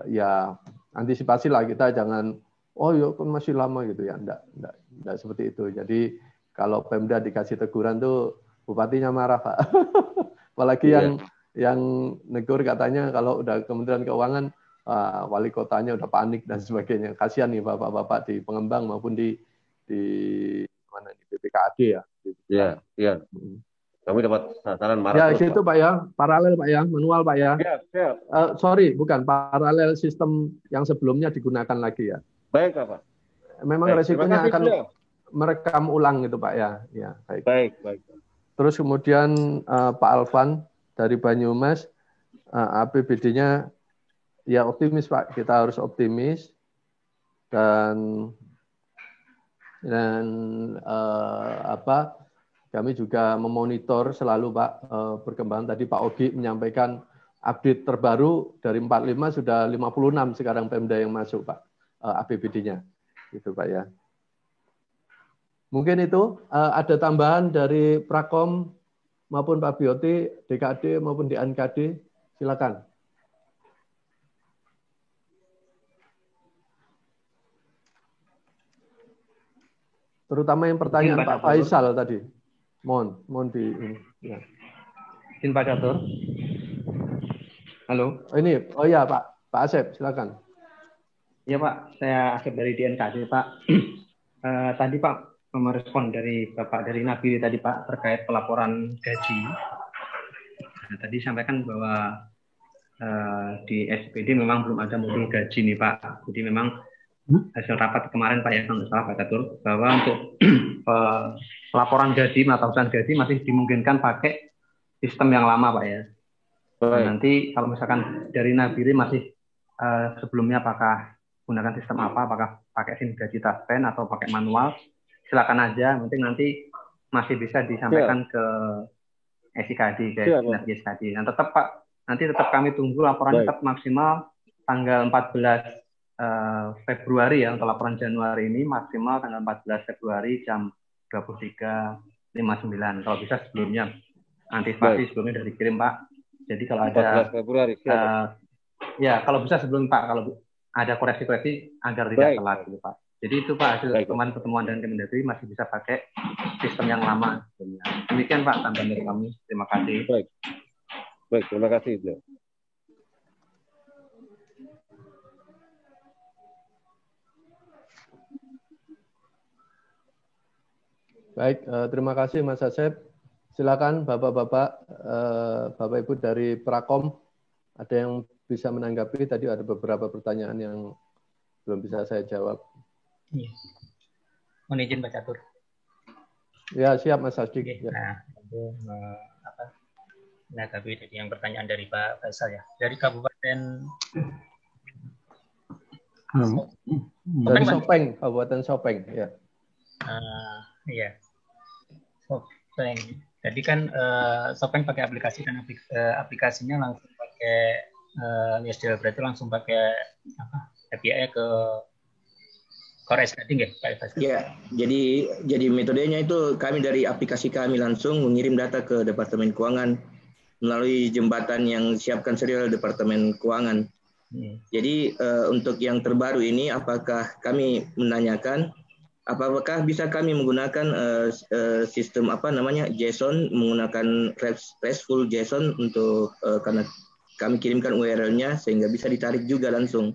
ya antisipasi lah kita jangan ya kan masih lama gitu ya, enggak seperti itu. Jadi kalau Pemda dikasih teguran tuh bupatinya marah Pak. Apalagi yang negur katanya kalau udah Kementerian Keuangan wali kotanya udah panik dan sebagainya. Kasihan nih bapak-bapak di pengembang maupun di mana di BPKAD ya. Iya. Kami dapat sasaran marah. Ya, gitu Pak ya, paralel Pak ya, manual Pak ya. Siap. Sorry, bukan paralel sistem yang sebelumnya digunakan lagi ya. Baik Pak. Memang resikonya akan merekam ulang gitu Pak ya. Ya, baik. Terus kemudian Pak Alvan dari Banyumas, APBD-nya ya optimis Pak, kita harus optimis dan kami juga memonitor selalu Pak perkembangan. Tadi Pak Ogi menyampaikan update terbaru dari 45 sudah 56 sekarang Pemda yang masuk Pak APBD-nya. Gitu Pak ya. Mungkin itu ada tambahan dari Prakom maupun Pak Bioti, DKD maupun DNKD. Silakan. Terutama yang pertanyaan Pak Faisal tadi. Mohon di ini. Ya. Izin Pak Catur. Halo. Oh ya Pak Asep, silakan. Ya Pak, saya Asep dari DNKD Pak. Tadi Pak merespon dari Bapak dari Nabiri tadi Pak terkait pelaporan gaji. Tadi sampaikan bahwa di SPD memang belum ada modul gaji nih Pak. Jadi memang hasil rapat kemarin Pak ya, kalau salah Pak Catur, bahwa untuk laporan gaji, penetapan gaji masih dimungkinkan pakai sistem yang lama Pak ya. Nanti kalau misalkan dari Nabiri masih sebelumnya apakah gunakan sistem apakah pakai SIM gaji taspen atau pakai manual, silakan aja, penting nanti masih bisa disampaikan ke SIKD, ke SIKD. Dan tetap Pak, nanti tetap kami tunggu laporan tetap maksimal tanggal 14 Februari ya, untuk laporan Januari ini maksimal tanggal 14 Februari jam 23 59. Kalau bisa sebelumnya, antisipasi sebelumnya sudah dikirim Pak. Jadi kalau ada 14 Februari. ya kalau bisa sebelum Pak, kalau ada koreksi-koreksi agar tidak telat gitu Pak. Jadi itu Pak, hasil pertemuan dengan Kemendagri masih bisa pakai sistem yang lama. Demikian Pak tambahan dari kami. Terima kasih. Baik, terima kasih. Baik, terima kasih Mas Asep. Silakan Bapak-Bapak, Bapak Ibu dari Prakom, ada yang bisa menanggapi. Tadi ada beberapa pertanyaan yang belum bisa saya jawab. Iya. Mohon izin Pak Catur. Ya, siap Mas Asdik. Oke. Ya. Nah, itu menanggapi dari yang pertanyaan dari Pak Faisal ya. Dari Kabupaten Dari Sopeng, Kabupaten Sopeng. Ya. Iya. Sopeng. Jadi kan Sopeng pakai aplikasi dan aplikasinya langsung pakai YesDL, berarti langsung pakai API ke Core Escading ya, Pak Faisal? Iya, jadi metodenya itu kami dari aplikasi kami langsung mengirim data ke Departemen Keuangan melalui jembatan yang disiapkan serial Departemen Keuangan. Jadi untuk yang terbaru ini, apakah kami menanyakan, apakah bisa kami menggunakan sistem JSON, menggunakan RESTful JSON untuk karena kami kirimkan URL-nya sehingga bisa ditarik juga langsung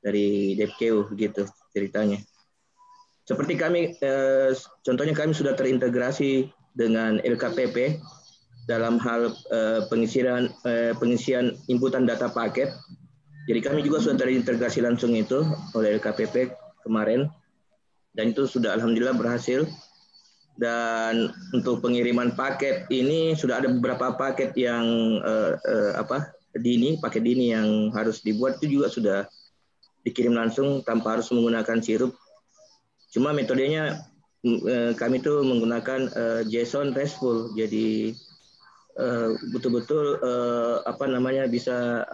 dari DevKeu gitu ceritanya. Seperti kami, contohnya kami sudah terintegrasi dengan LKPP dalam hal pengisian inputan data paket. Jadi kami juga sudah terintegrasi langsung itu oleh LKPP kemarin, dan itu sudah alhamdulillah berhasil. Dan untuk pengiriman paket ini sudah ada beberapa paket yang paket dini yang harus dibuat itu juga sudah dikirim langsung tanpa harus menggunakan sirup. Cuma metodenya kami itu menggunakan JSON RESTful. Jadi betul-betul bisa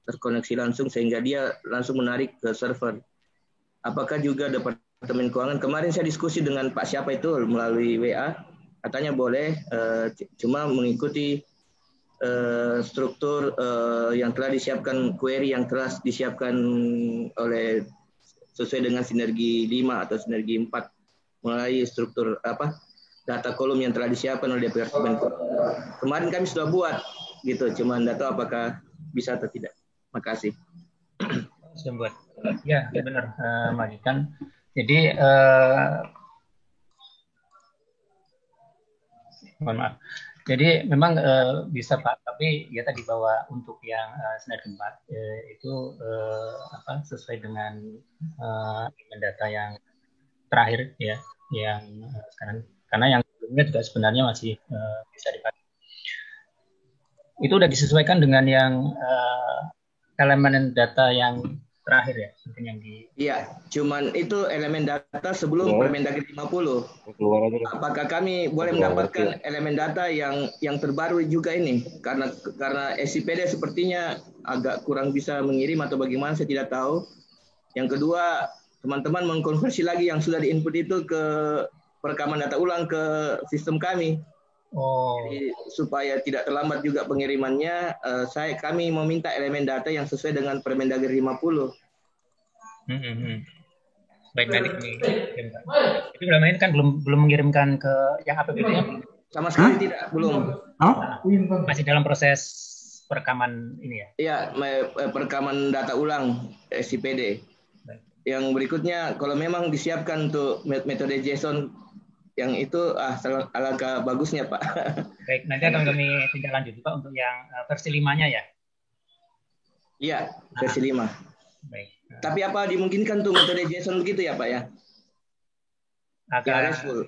terkoneksi langsung sehingga dia langsung menarik ke server. Apakah juga Departemen Keuangan, kemarin saya diskusi dengan Pak siapa itu melalui WA, katanya boleh, cuma mengikuti struktur yang telah disiapkan, query yang telah disiapkan oleh sesuai dengan sinergi 5 atau sinergi 4 melalui struktur data kolom yang telah disiapkan oleh Departemen Keuangan. Kemarin kami sudah buat gitu, cuma tidak tahu apakah bisa atau tidak. Makasih. Sudah buat. Ya, benar Mas kan. Jadi mohon maaf. Jadi memang bisa Pak, tapi ya tadi bahwa untuk yang sinergi 4 itu sesuai dengan data yang terakhir ya, yang sekarang, karena yang sebelumnya juga sebenarnya masih bisa dipakai. Itu udah disesuaikan dengan yang elemen data yang terakhir ya, mungkin yang di. Iya, cuman itu elemen data sebelum Permendagri 50. Apakah kami boleh mendapatkan elemen data yang terbaru juga ini? Karena SIPD sepertinya agak kurang bisa mengirim atau bagaimana, saya tidak tahu. Yang kedua, teman-teman mengkonversi lagi yang sudah diinput itu ke perekaman data ulang ke sistem kami. Jadi, supaya tidak terlambat juga pengirimannya, kami meminta elemen data yang sesuai dengan Permendagri 50. Baik, nanti kami kirimkan. Itu selama ini kan belum mengirimkan ke yang APBD-nya? Sama sekali tidak, belum. Masih dalam proses perekaman ini ya? Iya, perekaman data ulang SIPD. Yang berikutnya, kalau memang disiapkan untuk metode JSON yang itu alangkah bagusnya Pak. Baik, nanti akan kami tindak lanjut Pak untuk yang versi 5-nya ya? Iya, versi 5. Baik. Tapi apa dimungkinkan tuh metode JSON begitu ya Pak ya? Agak RESTful.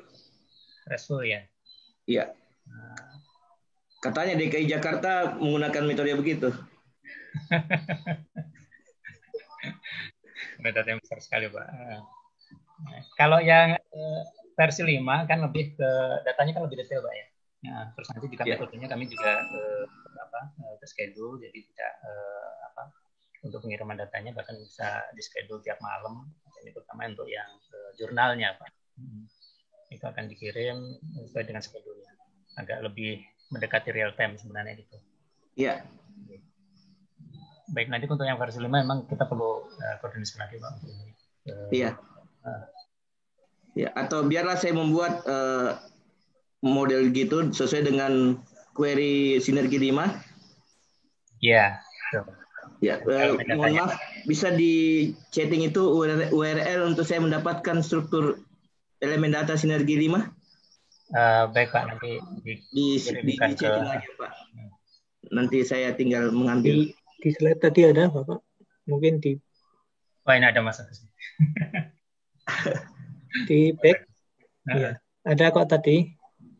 RESTful ya? Iya. Katanya DKI Jakarta menggunakan metode begitu. Metode yang besar sekali Pak. Kalau yang versi 5 kan lebih ke datanya kan lebih detail Pak ya. Nah, terus nanti juga metodenya kami juga ke schedule, jadi tidak untuk pengiriman datanya bahkan bisa di schedule tiap malam. Ini terutama untuk yang jurnalnya Pak. itu akan dikirim sesuai dengan schedule-nya. Agak lebih mendekati real time sebenarnya itu. Iya. Baik, nanti untuk yang versi 5 memang kita perlu koordinasi lagi Pak. Iya. Ya, atau biarlah saya membuat model gitu sesuai dengan query Sinergi 5. Iya. Ya, mohon maaf, bisa di chatting itu URL untuk saya mendapatkan struktur elemen data Sinergi 5? Baik Pak, nanti di chatting aja Pak. Nanti saya tinggal mengambil. Di slide tadi ada Bapak? Mungkin di... Wah, ini ada Mas Agus. Di back? Iya. Ada kok tadi.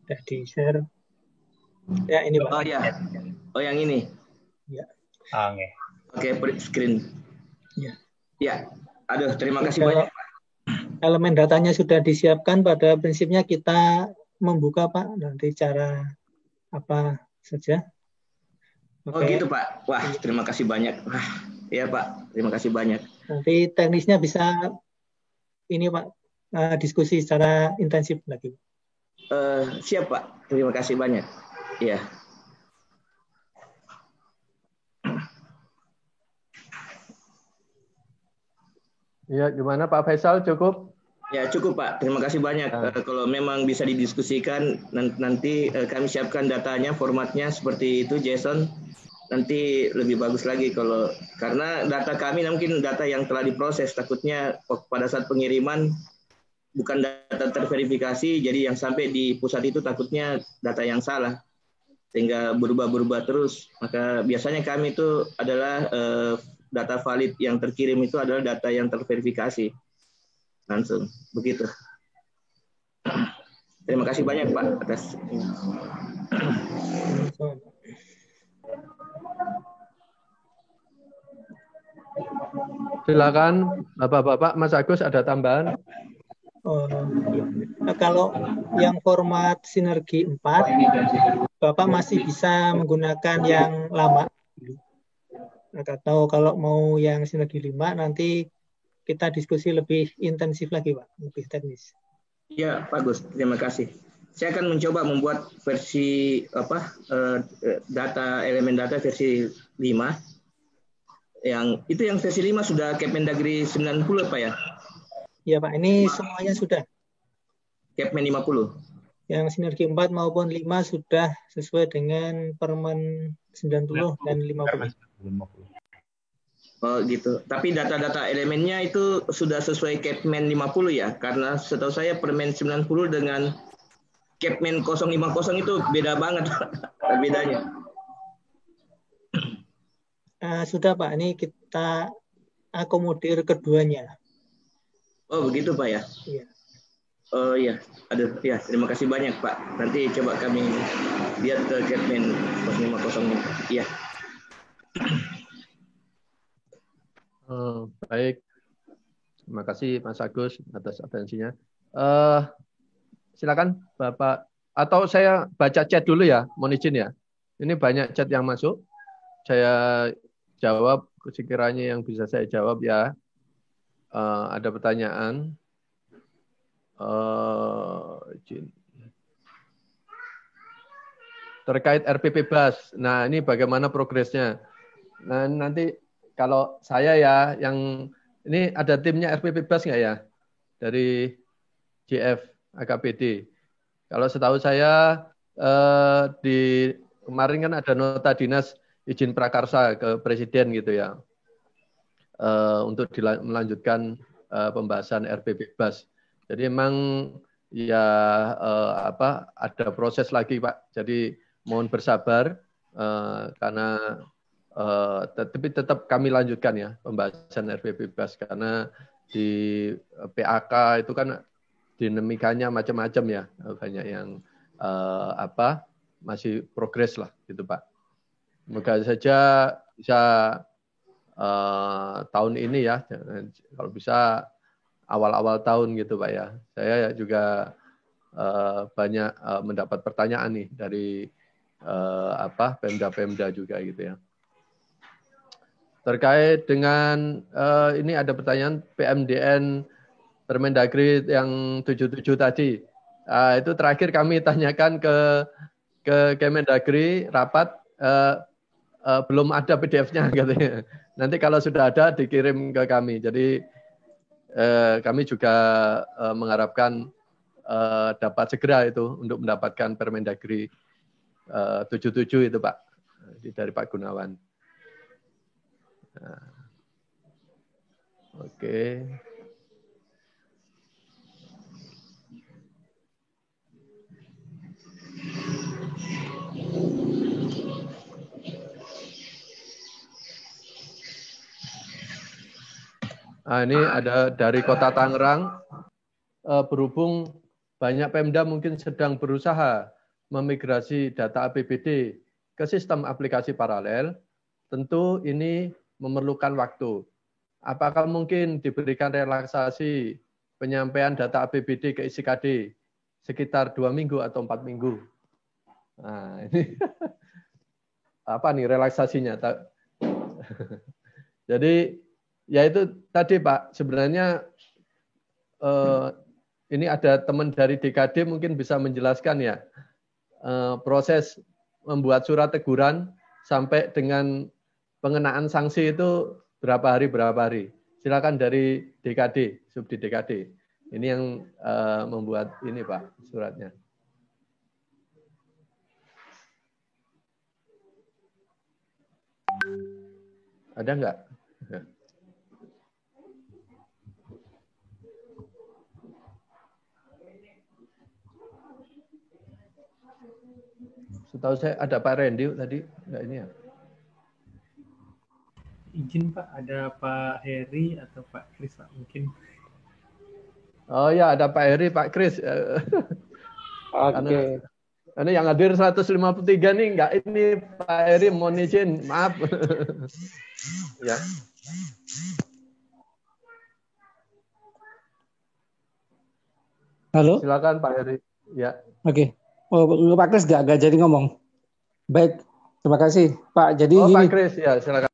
Sudah di-share. Ya, ini Pak. Oh ya. Oh, yang ini. Ya. Oke, print screen. Ya. Ya. Aduh, terima kasih banyak. Elemen datanya sudah disiapkan, pada prinsipnya kita membuka Pak. Nanti cara apa saja. Oh gitu Pak. Wah, terima kasih banyak. Wah, ya Pak, terima kasih banyak. Nanti teknisnya bisa ini Pak, diskusi secara intensif lagi. Siap Pak, terima kasih banyak. Ya. Ya, gimana Pak Faisal, cukup? Ya cukup Pak, terima kasih banyak. Kalau memang bisa didiskusikan, nanti kami siapkan datanya, formatnya seperti itu JSON. Nanti lebih bagus lagi karena data kami mungkin data yang telah diproses, takutnya pada saat pengiriman bukan data terverifikasi, jadi yang sampai di pusat itu takutnya data yang salah sehingga berubah-berubah terus. Maka biasanya kami itu adalah data valid yang terkirim itu adalah data yang terverifikasi langsung begitu. Terima kasih banyak Pak atas. Silakan Bapak-bapak, Mas Agus ada tambahan? Kalau yang format Sinergi 4, Bapak masih bisa menggunakan yang lama. Atau kalau mau yang Sinergi 5, nanti kita diskusi lebih intensif lagi Pak, lebih teknis. Ya, bagus. Terima kasih. Saya akan mencoba membuat versi elemen data versi 5. Yang versi 5 sudah Kemendagri 90 Pak ya? Iya Pak, ini semuanya sudah. Kepmen 50. Yang Sinergi 4 maupun 5 sudah sesuai dengan Permen 90 dan 50. Oh gitu. Tapi data-data elemennya itu sudah sesuai Kepmen 50 ya? Karena setahu saya Permen 90 dengan Kepmen 050 itu beda banget bedanya. Sudah Pak, ini kita akomodir keduanya. Oh begitu Pak ya? Iya. Oh iya, aduh ya terima kasih banyak Pak. Nanti coba kami lihat ke Kepmen 050. Iya. Baik, terima kasih Mas Agus atas atensinya. Silakan Bapak, atau saya baca chat dulu ya, mohon izin ya. Ini banyak chat yang masuk, saya jawab sekiranya yang bisa saya jawab ya. Ada pertanyaan. Terkait RPP BAS. Nah, ini bagaimana progresnya? Nah, nanti kalau saya ya, yang ini ada timnya RPP BAS nggak ya? Dari JF AKPD. Kalau setahu saya di kemarin kan ada nota dinas izin prakarsa ke Presiden gitu ya, untuk melanjutkan pembahasan RPP BAS. Jadi memang ya ada proses lagi Pak. Jadi mohon bersabar karena tapi tetap kami lanjutkan ya pembahasan RPP BAS karena di PAK itu kan dinamikanya macam-macam ya, banyak yang masih progres lah gitu Pak. Semoga saja bisa tahun ini ya, kalau bisa awal-awal tahun gitu Pak ya. Saya juga banyak mendapat pertanyaan nih dari Pemda-Pemda juga gitu ya. Terkait dengan ini ada pertanyaan PMDN Permendagri yang 77 tadi. Itu terakhir kami tanyakan ke Kemendagri rapat, belum ada PDF-nya katanya. Nanti kalau sudah ada dikirim ke kami. Jadi kami juga mengharapkan dapat segera itu untuk mendapatkan Permendagri 77 itu Pak, dari Pak Gunawan. Nah, oke. Nah, ini ada dari Kota Tangerang, berhubung banyak Pemda mungkin sedang berusaha memigrasi data APBD ke sistem aplikasi paralel, tentu ini memerlukan waktu. Apakah mungkin diberikan relaksasi penyampaian data APBD ke ICKD sekitar 2 minggu atau 4 minggu? Nah, ini apa nih relaksasinya? Jadi ya itu tadi Pak, sebenarnya ini ada teman dari DKD mungkin bisa menjelaskan ya, proses membuat surat teguran sampai dengan pengenaan sanksi itu berapa hari. Silakan dari DKD, Subdi DKD. Ini yang membuat ini Pak suratnya. Ada enggak? Setahu saya ada Pak Randy tadi, enggak ini ya? Izin Pak, ada Pak Heri atau Pak Kris Pak mungkin. Oh ya, ada Pak Heri, Pak Kris. Oke. Ini yang hadir 153 nih, enggak ini Pak Heri, mohon izin, maaf. Ya. Halo. Silakan Pak Heri. Ya. Oke. Oh, Pak Kris nggak jadi ngomong. Baik, terima kasih Pak. Jadi Pak gini. Kris, ya silakan.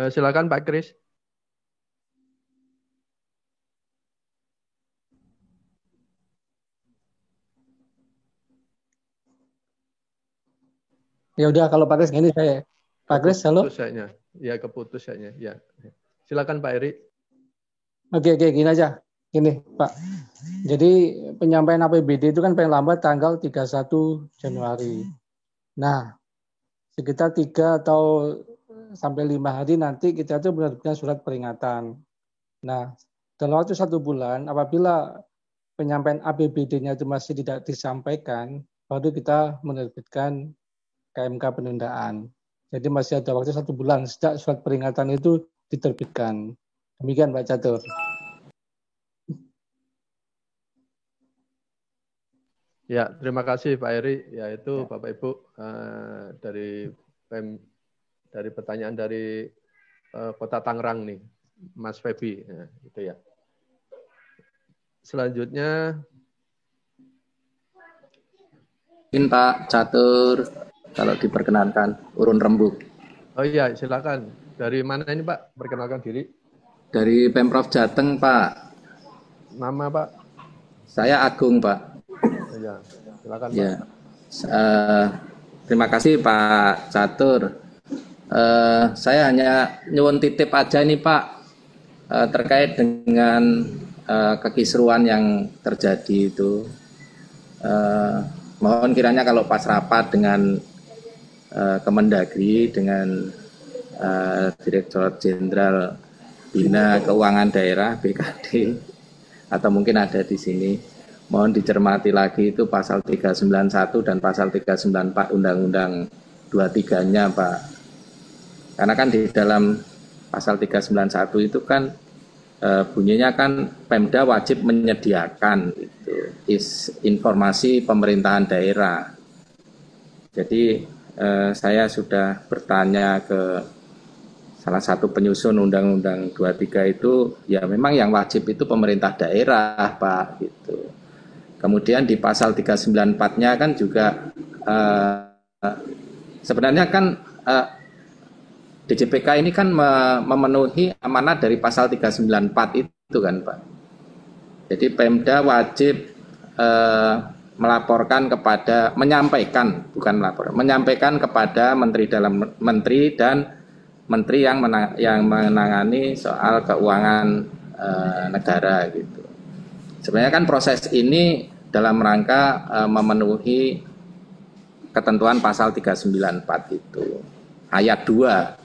Silakan Pak Kris. Ya udah kalau Pak Kris gini saya. Pak Kris, halo. Ya keputus kayaknya. Ya. Silakan Pak Eri. Oke, gini aja. Gini, Pak. Jadi penyampaian APBD itu kan paling lambat tanggal 31 Januari. Nah, sekitar 3 atau sampai 5 hari nanti kita itu menerbitkan surat peringatan. Nah, dalam waktu 1 bulan, apabila penyampaian APBD-nya itu masih tidak disampaikan, baru kita menerbitkan KMK penundaan. Jadi masih ada waktu 1 bulan sejak surat peringatan itu diterbitkan. Demikian Pak Catur. Ya, terima kasih Pak Eri. Ya itu Bapak Ibu dari pertanyaan dari Kota Tangerang nih, Mas Febi. Ya, itu ya. Selanjutnya, mungkin Pak Catur. Kalau diperkenankan, Urun Rembuk. Oh iya, silakan. Dari mana ini Pak? Perkenalkan diri. Dari Pemprov Jateng, Pak. Nama Pak? Saya Agung, Pak. Ya, silakan Pak. Ya. Terima kasih Pak Catur. Saya hanya nyuwun titip aja nih Pak, terkait dengan kekisruan yang terjadi itu. Mohon kiranya kalau pas rapat dengan Kemendagri dengan Direktorat Jenderal Bina Keuangan Daerah BKD atau mungkin ada di sini, mohon dicermati lagi itu pasal 391 dan pasal 394 Undang-Undang 23-nya Pak. Karena kan di dalam pasal 391 itu kan bunyinya kan Pemda wajib menyediakan itu informasi pemerintahan daerah. Jadi saya sudah bertanya ke salah satu penyusun Undang-Undang 23 itu, ya memang yang wajib itu pemerintah daerah, Pak, gitu. Kemudian di pasal 394-nya kan juga sebenarnya kan DJPK ini kan memenuhi amanat dari pasal 394 itu kan Pak. Jadi Pemda wajib melaporkan kepada, menyampaikan, bukan melapor, menyampaikan kepada Menteri dan Menteri yang menangani soal keuangan negara gitu. Sebenarnya kan proses ini dalam rangka memenuhi ketentuan pasal 394 itu, ayat 2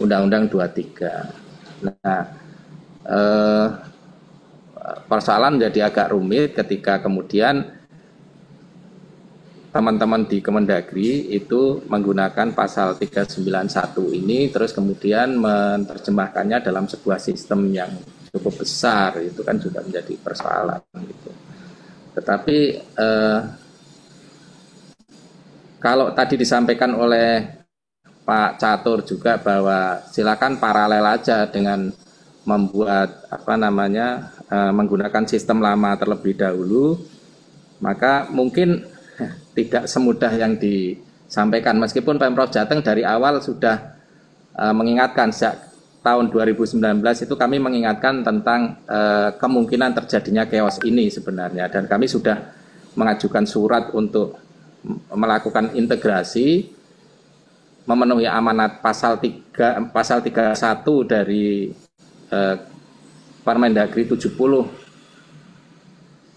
Undang-Undang 23. Nah, persoalan menjadi agak rumit ketika kemudian teman-teman di Kemendagri itu menggunakan pasal 391 ini, terus kemudian menerjemahkannya dalam sebuah sistem yang cukup besar, itu kan juga menjadi persoalan gitu. Tetapi kalau tadi disampaikan oleh Pak Catur juga bahwa silakan paralel aja dengan membuat menggunakan sistem lama terlebih dahulu, maka mungkin tidak semudah yang disampaikan, meskipun Pemprov Jateng dari awal sudah mengingatkan. Sejak tahun 2019 itu kami mengingatkan tentang kemungkinan terjadinya chaos ini sebenarnya, dan kami sudah mengajukan surat untuk melakukan integrasi memenuhi amanat pasal 31 dari Permendagri 70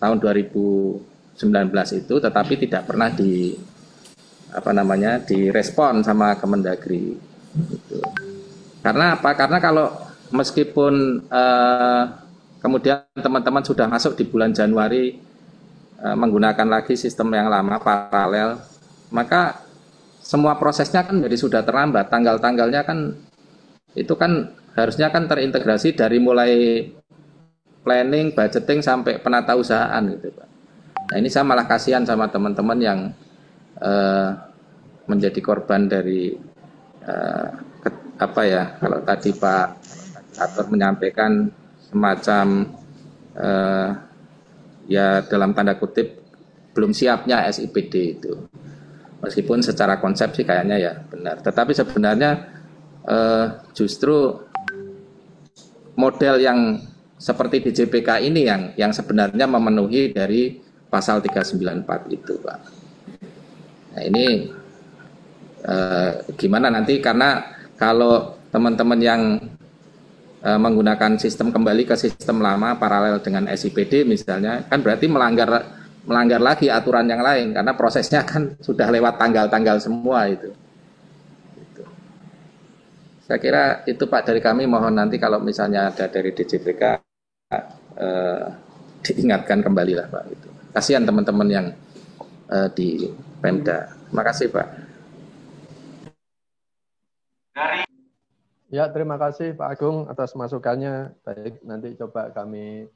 tahun 2019 itu, tetapi tidak pernah direspon sama Kemendagri gitu. Karena apa? Karena kalau meskipun kemudian teman-teman sudah masuk di bulan Januari menggunakan lagi sistem yang lama paralel, maka semua prosesnya kan jadi sudah terlambat. Tanggal-tanggalnya kan itu kan harusnya kan terintegrasi dari mulai planning, budgeting sampai penata usahaan gitu Pak. Nah ini saya malah kasihan sama teman-teman yang menjadi korban dari kalau tadi Pak Catur menyampaikan semacam ya dalam tanda kutip belum siapnya SIPD itu. Meskipun secara konsep sih kayaknya ya benar, tetapi sebenarnya justru model yang seperti DJPK ini yang sebenarnya memenuhi dari pasal 394 itu Pak. Nah ini gimana nanti, karena kalau teman-teman yang menggunakan sistem kembali ke sistem lama paralel dengan SIPD misalnya, kan berarti melanggar lagi aturan yang lain, karena prosesnya kan sudah lewat tanggal-tanggal semua itu. Saya kira itu Pak dari kami, mohon nanti kalau misalnya ada dari DJPK diingatkan kembali lah Pak. Itu. Kasihan teman-teman yang di Pemda. Terima kasih Pak. Ya, terima kasih Pak Agung atas masukannya. Baik, nanti coba kami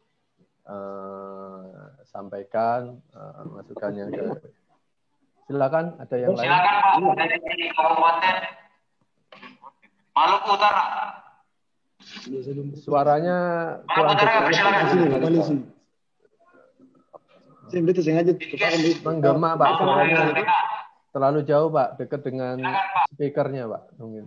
sampaikan masukannya ke. Silakan, ada yang lain. Silakan Pak dari Kabupaten Maluku Utara. Suaranya kurang jelas. Menggema Pak, suaranya terlalu jauh Pak, dekat dengan speakernya Pak mungkin.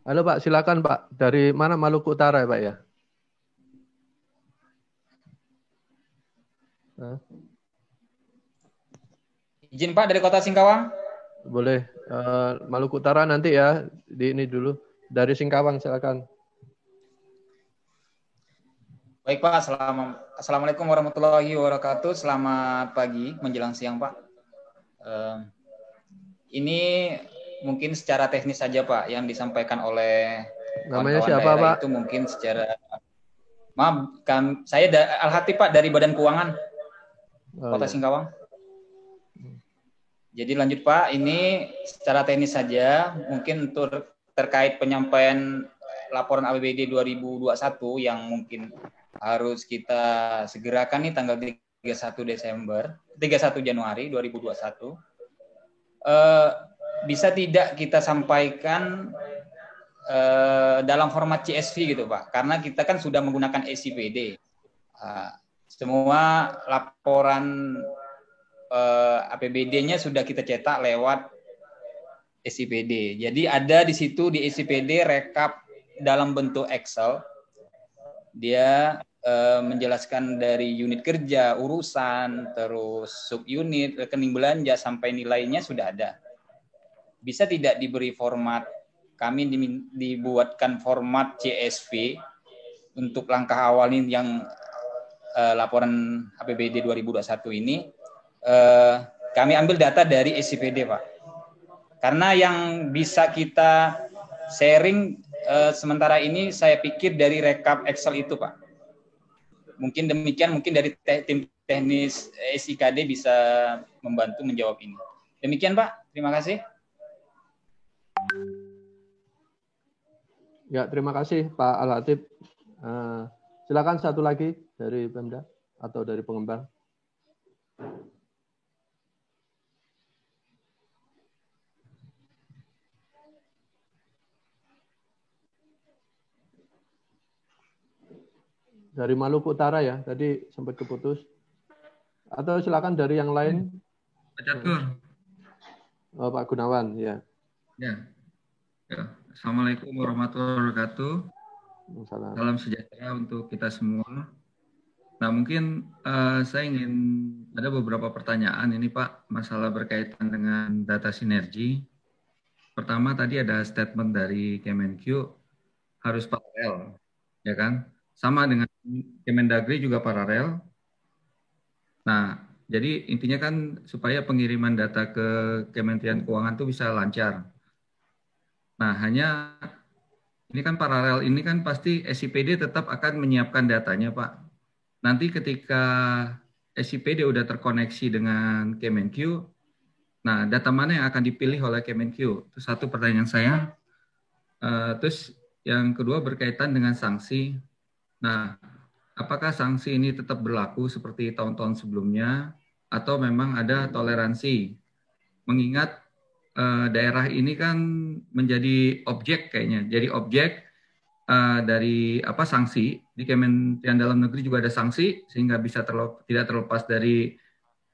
Halo Pak, silakan Pak. Dari mana Maluku Utara ya Pak ya? Izin Pak dari Kota Singkawang. Boleh. Maluku Utara nanti ya, di ini dulu. Dari Singkawang silakan. Baik Pak, Assalamualaikum warahmatullahi wabarakatuh. Selamat pagi menjelang siang Pak. Ini mungkin secara teknis saja Pak yang disampaikan oleh namanya siapa Pak? Itu mungkin secara maaf, saya Al-Hatib Pak dari Badan Keuangan Kota Singkawang. Jadi lanjut Pak, ini secara teknis saja mungkin untuk terkait penyampaian laporan APBD 2021 yang mungkin harus kita segerakan nih tanggal 31 Januari 2021. Bisa tidak kita sampaikan dalam format CSV gitu Pak, karena kita kan sudah menggunakan SIPD. Semua laporan APBD-nya sudah kita cetak lewat SIPD. Jadi ada di situ di SIPD rekap dalam bentuk Excel. Dia menjelaskan dari unit kerja, urusan, terus subunit, rekening belanja sampai nilainya sudah ada. Bisa tidak diberi format? Kami dibuatkan format CSV untuk langkah awal ini yang laporan APBD 2021 ini. Kami ambil data dari SIPD, Pak. Karena yang bisa kita sharing sementara ini saya pikir dari rekap Excel itu, Pak. Mungkin demikian, mungkin dari tim teknis SIKD bisa membantu menjawab ini. Demikian, Pak. Terima kasih. Ya, terima kasih Pak Al-Hatib. Silakan satu lagi dari Pemda atau dari pengembang. Dari Maluku Utara ya, tadi sempat keputus. Atau silakan dari yang lain. Pak Catur. Oh, Pak Gunawan, ya. Ya. Assalamualaikum warahmatullahi wabarakatuh. Salam sejahtera untuk kita semua. Nah, mungkin saya ingin ada beberapa pertanyaan ini Pak, masalah berkaitan dengan data sinergi. Pertama tadi ada statement dari Kemenq harus paralel, ya kan? Sama dengan Kemendagri juga paralel. Nah, jadi intinya kan supaya pengiriman data ke Kementerian Keuangan itu bisa lancar. Nah, hanya ini kan paralel ini kan pasti SIPD tetap akan menyiapkan datanya, Pak. Nanti ketika SIPD udah terkoneksi dengan Kemenq, nah data mana yang akan dipilih oleh Kemenq? Itu satu pertanyaan saya. Terus yang kedua berkaitan dengan sanksi. Nah, apakah sanksi ini tetap berlaku seperti tahun-tahun sebelumnya atau memang ada toleransi? Mengingat daerah ini kan menjadi objek kayaknya, jadi objek dari sanksi di Kementerian Dalam Negeri juga ada sanksi sehingga bisa tidak terlepas dari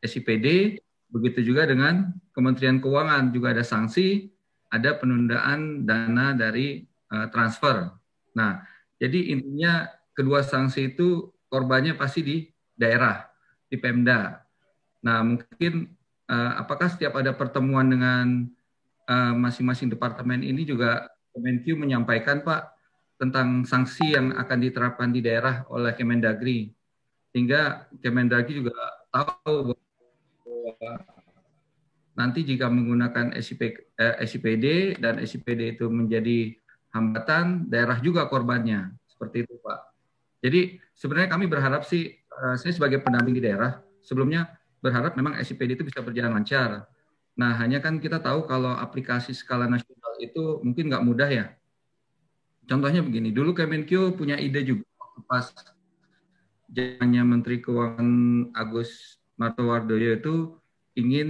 SIPD. Begitu juga dengan Kementerian Keuangan juga ada sanksi, ada penundaan dana dari transfer. Nah, jadi intinya kedua sanksi itu korbannya pasti di daerah, di Pemda. Nah, mungkin apakah setiap ada pertemuan dengan masing-masing departemen ini juga Kemenq menyampaikan Pak tentang sanksi yang akan diterapkan di daerah oleh Kemendagri, sehingga Kemendagri juga tahu bahwa nanti jika menggunakan SIPD dan SIPD itu menjadi hambatan, daerah juga korbannya, seperti itu Pak. Jadi sebenarnya kami berharap sih, saya sebagai pendamping di daerah sebelumnya berharap memang SIPD itu bisa berjalan lancar. Nah, hanya kan kita tahu kalau aplikasi skala nasional itu mungkin nggak mudah ya. Contohnya begini, dulu Kemenq punya ide juga waktu pas zamannya Menteri Keuangan Agus Martowardoyo itu ingin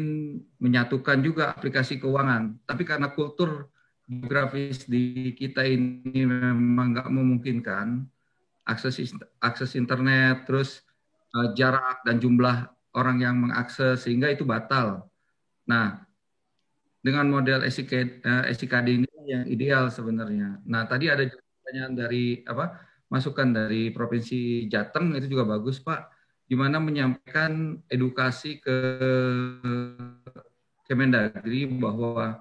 menyatukan juga aplikasi keuangan. Tapi karena kultur geografis di kita ini memang nggak memungkinkan, akses internet, terus jarak dan jumlah orang yang mengakses sehingga itu batal. Nah, dengan model SIKD ini yang ideal sebenarnya. Nah, tadi ada pertanyaan dari masukan dari Provinsi Jateng itu juga bagus, Pak. Gimana menyampaikan edukasi ke Kemendagri bahwa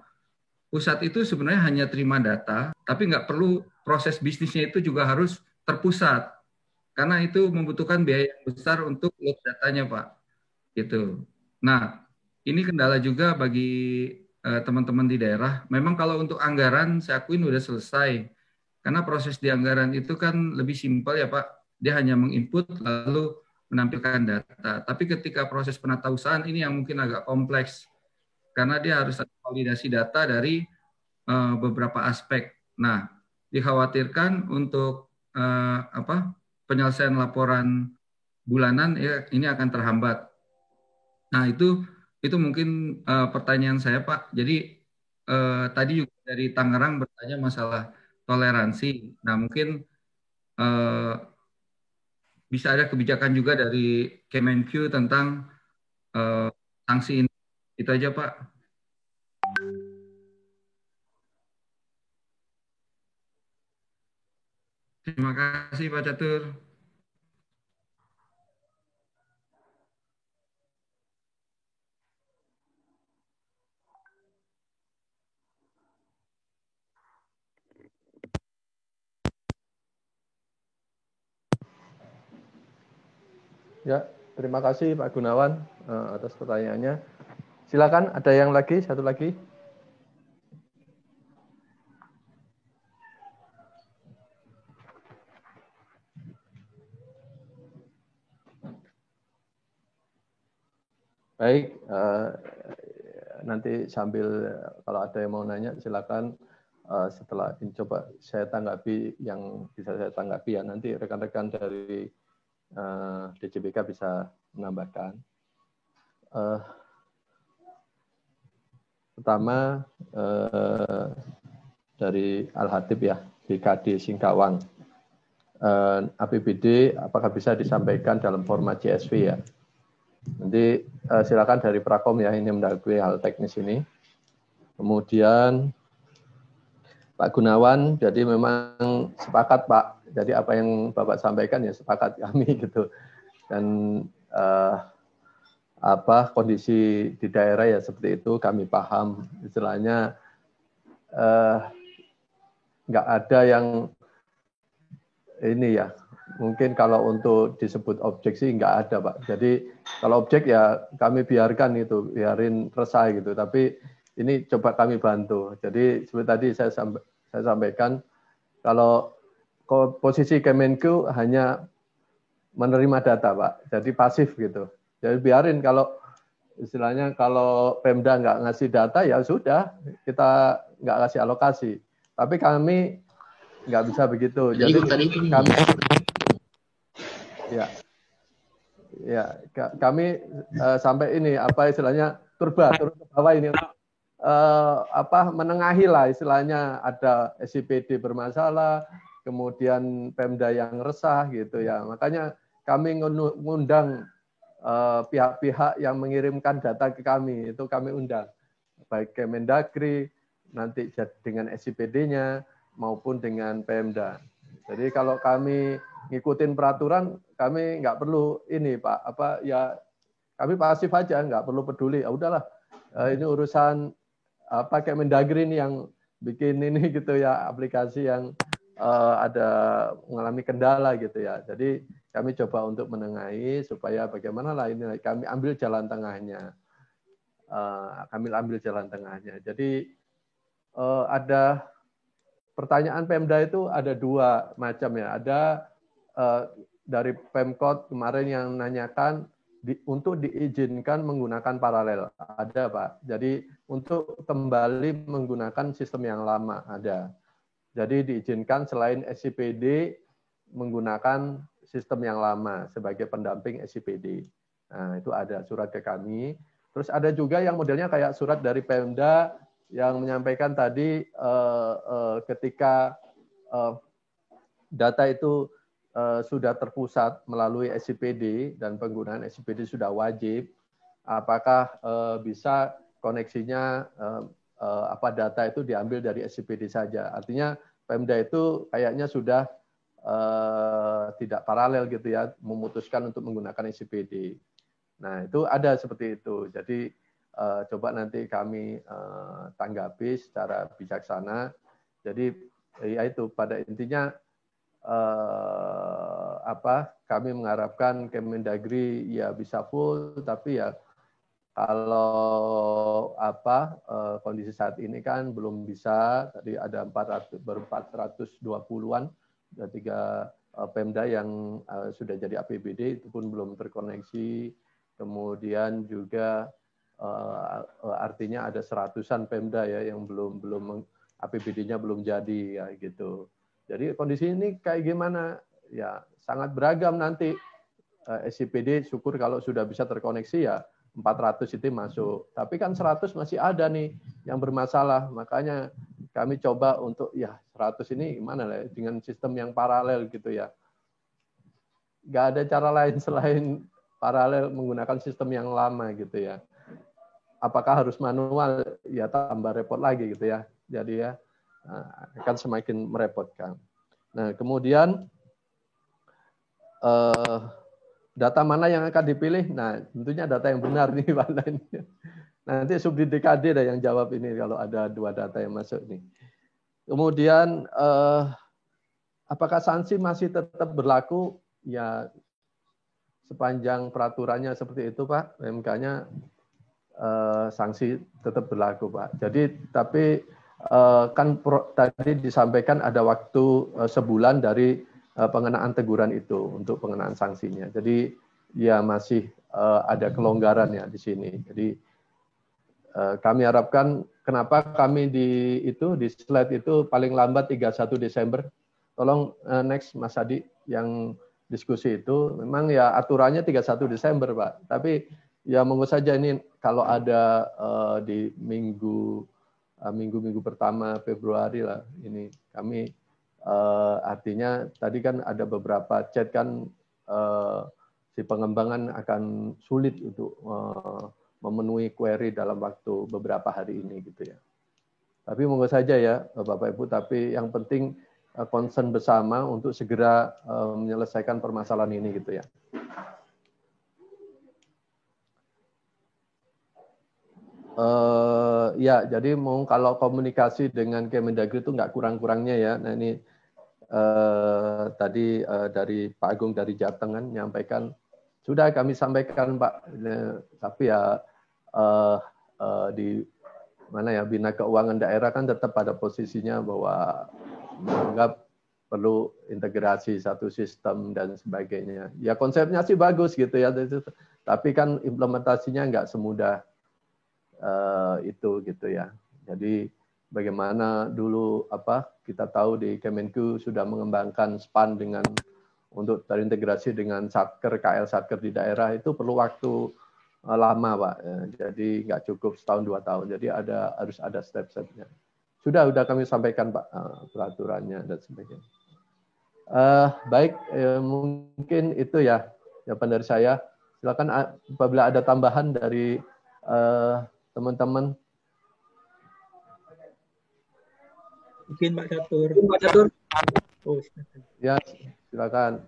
pusat itu sebenarnya hanya terima data, tapi nggak perlu proses bisnisnya itu juga harus terpusat. Karena itu membutuhkan biaya yang besar untuk load datanya, Pak. Gitu. Nah, ini kendala juga bagi teman-teman di daerah. Memang kalau untuk anggaran saya akuin udah selesai. Karena proses di anggaran itu kan lebih simpel ya Pak. Dia hanya menginput lalu menampilkan data. Tapi ketika proses penatausahaan ini yang mungkin agak kompleks. Karena dia harus ada validasi data dari beberapa aspek. Nah, dikhawatirkan untuk penyelesaian laporan bulanan ya ini akan terhambat. Nah, itu mungkin pertanyaan saya, Pak. Jadi tadi juga dari Tangerang bertanya masalah toleransi. Nah, mungkin bisa ada kebijakan juga dari Kemenq tentang sanksi ini. Itu aja Pak. Terima kasih Pak Catur. Ya, terima kasih Pak Gunawan atas pertanyaannya. Silakan, ada yang lagi, satu lagi. Baik, nanti sambil kalau ada yang mau nanya silakan setelah ini coba saya tanggapi yang bisa saya tanggapi ya, nanti rekan-rekan dari DJBK bisa menambahkan. Pertama dari Al-Hatib ya, BKD Singkawang. APBD apakah bisa disampaikan dalam format CSV ya? Nanti silakan dari Prakom ya, ini mendalami hal teknis ini. Kemudian Pak Gunawan, jadi memang sepakat Pak. Jadi apa yang Bapak sampaikan ya sepakat kami gitu. Dan kondisi di daerah ya seperti itu kami paham. Istilahnya nggak ada yang ini ya. Mungkin kalau untuk disebut objek sih nggak ada Pak. Jadi kalau objek ya kami biarkan itu, biarin resah gitu. Tapi ini coba kami bantu. Jadi seperti tadi saya sampaikan, kalau posisi Kemenku hanya menerima data Pak. Jadi pasif gitu. Jadi biarin kalau istilahnya kalau Pemda nggak ngasih data ya sudah, kita nggak kasih alokasi. Tapi kami nggak bisa begitu. Jadi kami kami sampai ini apa istilahnya turun ke bawah ini menengahi lah istilahnya, ada SIPD bermasalah, kemudian Pemda yang resah gitu ya. Makanya kami ngundang pihak-pihak yang mengirimkan data ke kami, itu kami undang, baik Kemendagri nanti dengan SIPD-nya maupun dengan Pemda. Jadi kalau kami ngikutin peraturan, kami nggak perlu ini Pak, kami pasif aja, nggak perlu peduli. Ya udahlah, ini urusan Kemendagri ini yang bikin ini gitu ya, aplikasi yang ada mengalami kendala gitu ya. Jadi kami coba untuk menengahi supaya bagaimana lah ini kami ambil jalan tengahnya. Jadi ada pertanyaan Pemda itu ada dua macam ya. Ada dari Pemkot kemarin yang nanyakan untuk diizinkan menggunakan paralel. Ada Pak. Jadi untuk kembali menggunakan sistem yang lama ada. Jadi diizinkan selain SIPD menggunakan sistem yang lama sebagai pendamping SIPD. Nah, itu ada surat ke kami. Terus ada juga yang modelnya kayak surat dari Pemda yang menyampaikan tadi ketika data itu sudah terpusat melalui SIPD dan penggunaan SIPD sudah wajib, apakah bisa koneksinya data itu diambil dari SIPD saja. Artinya Pemda itu kayaknya sudah tidak paralel gitu ya, memutuskan untuk menggunakan SIPD. Nah, itu ada seperti itu. Jadi coba nanti kami tanggapi secara bijaksana. Jadi ya itu pada intinya kami mengharapkan Kemendagri ya bisa full, tapi ya kalau kondisi saat ini kan belum bisa. Tadi ada 420-an, ada 3 Pemda yang sudah jadi APBD itu pun belum terkoneksi. Kemudian juga artinya ada 100-an Pemda ya yang belum APBD-nya belum jadi ya gitu. Jadi kondisi ini kayak gimana? Ya sangat beragam nanti. SIPD syukur kalau sudah bisa terkoneksi ya 400 itu masuk. Tapi kan 100 masih ada nih yang bermasalah. Makanya kami coba untuk ya 100 ini gimana lah dengan sistem yang paralel gitu ya. Nggak ada cara lain selain paralel menggunakan sistem yang lama gitu ya. apakah harus manual? Ya tambah repot lagi gitu ya. Jadi ya akan semakin merepotkan. Nah, kemudian data mana yang akan dipilih? Nah, tentunya data yang benar nih Pak. Nanti Subdit DKD ada yang jawab ini kalau ada 2 data yang masuk nih. Kemudian apakah sanksi masih tetap berlaku? Ya sepanjang peraturannya seperti itu Pak, PMK-nya sanksi tetap berlaku Pak. Jadi tapi kan tadi disampaikan ada waktu sebulan dari pengenaan teguran itu untuk pengenaan sanksinya. Jadi ya masih ada kelonggaran ya di sini. Jadi kami harapkan, kenapa kami di slide itu paling lambat 31 Desember. Tolong next Mas Adi yang diskusi itu, memang ya aturannya 31 Desember Pak. Tapi ya monggo saja ini kalau ada di minggu pertama Februari lah ini kami artinya tadi kan ada beberapa chat kan si pengembangan akan sulit untuk memenuhi query dalam waktu beberapa hari ini gitu ya. Tapi monggo saja ya Bapak Ibu, tapi yang penting concern bersama untuk segera menyelesaikan permasalahan ini gitu ya. Ya, jadi mau kalau komunikasi dengan Kemendagri itu nggak kurang-kurangnya ya. Nah ini tadi dari Pak Agung dari Jateng kan menyampaikan, sudah kami sampaikan Pak, tapi ya di mana ya Bina Keuangan Daerah kan tetap pada posisinya bahwa menganggap perlu integrasi satu sistem dan sebagainya. Ya konsepnya sih bagus gitu ya, tapi kan implementasinya nggak semudah itu gitu ya. Jadi bagaimana dulu kita tahu di Kemenku sudah mengembangkan SPAN dengan untuk terintegrasi dengan Satker, KL Satker di daerah itu perlu waktu lama Pak. Jadi nggak cukup setahun 2 tahun. Jadi harus ada step-stepnya. Sudah kami sampaikan Pak peraturannya dan sebagainya. Baik, mungkin itu ya jawaban dari saya. Silakan apabila ada tambahan dari teman-teman. Mungkin Pak Catur. Oh, silakan. Ya, silakan.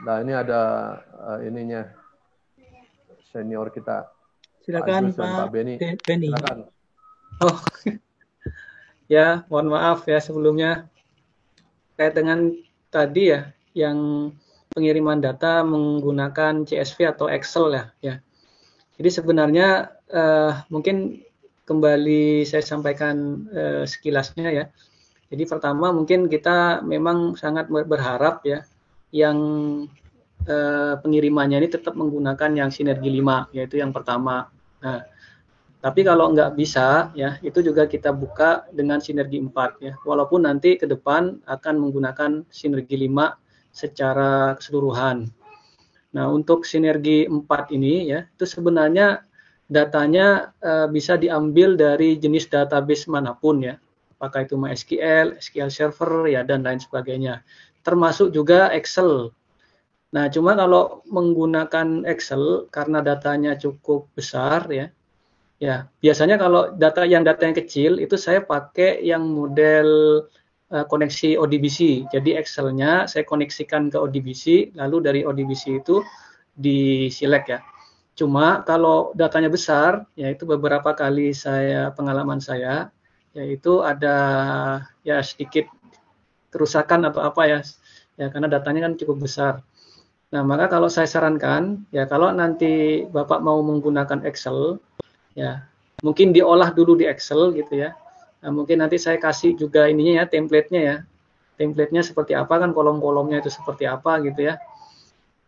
Nah, ini ada ininya senior kita. Silakan Pak Beni. Silakan. Oh. Ya, mohon maaf ya sebelumnya. Terkait dengan tadi ya yang pengiriman data menggunakan CSV atau Excel ya. Jadi sebenarnya mungkin kembali saya sampaikan sekilasnya ya. Jadi pertama mungkin kita memang sangat berharap ya yang pengirimannya ini tetap menggunakan yang sinergi 5, yaitu yang pertama. Nah, tapi kalau nggak bisa ya itu juga kita buka dengan sinergi 4 ya. Walaupun nanti ke depan akan menggunakan sinergi 5 secara keseluruhan. Nah, untuk sinergi 4 ini ya itu sebenarnya datanya bisa diambil dari jenis database manapun ya. Apakah itu MySQL, SQL Server, ya dan lain sebagainya. Termasuk juga Excel. Nah, cuma kalau menggunakan Excel karena datanya cukup besar ya biasanya kalau data yang kecil itu saya pakai yang model koneksi ODBC. Jadi Excel-nya saya koneksikan ke ODBC, lalu dari ODBC itu di-select ya. Cuma kalau datanya besar, yaitu beberapa kali pengalaman saya, yaitu ada ya sedikit kerusakan atau apa ya karena datanya kan cukup besar. Nah, maka kalau saya sarankan ya kalau nanti Bapak mau menggunakan Excel ya mungkin diolah dulu di Excel gitu ya. Nah, mungkin nanti saya kasih juga ininya ya template-nya ya. Template-nya seperti apa kan, kolom-kolomnya itu seperti apa gitu ya.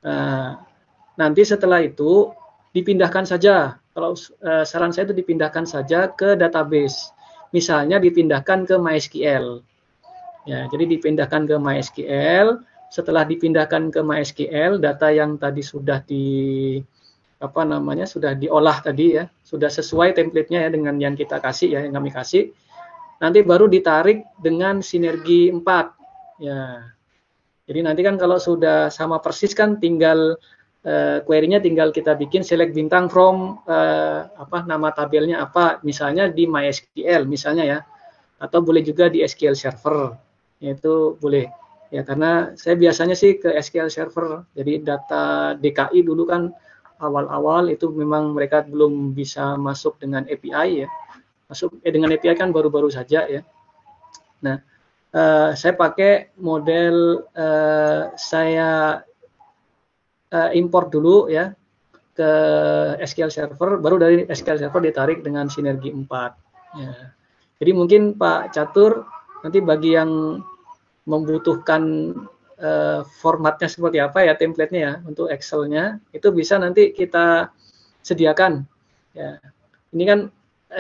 Nah, nanti setelah itu dipindahkan saja. Kalau saran saya itu dipindahkan saja ke database. Misalnya dipindahkan ke MySQL. Ya, jadi dipindahkan ke MySQL. Setelah dipindahkan ke MySQL, data yang tadi sudah sudah diolah tadi ya, sudah sesuai template-nya ya dengan yang kita kasih ya, yang kami kasih. Nanti baru ditarik dengan sinergi 4. Ya. Jadi nanti kan kalau sudah sama persis kan tinggal query-nya tinggal kita bikin select bintang from nama tabelnya apa, misalnya di MySQL misalnya ya, atau boleh juga di SQL Server, itu boleh ya, karena saya biasanya sih ke SQL Server. Jadi data DKI dulu kan awal-awal itu memang mereka belum bisa masuk dengan API ya, dengan API kan baru-baru saja ya. Nah, saya pakai model saya import dulu ya ke SQL Server, baru dari SQL Server ditarik dengan Sinergi 4. Ya. Jadi mungkin Pak Catur, nanti bagi yang membutuhkan formatnya seperti apa ya, template-nya ya, untuk Excel-nya, itu bisa nanti kita sediakan. Ya. Ini kan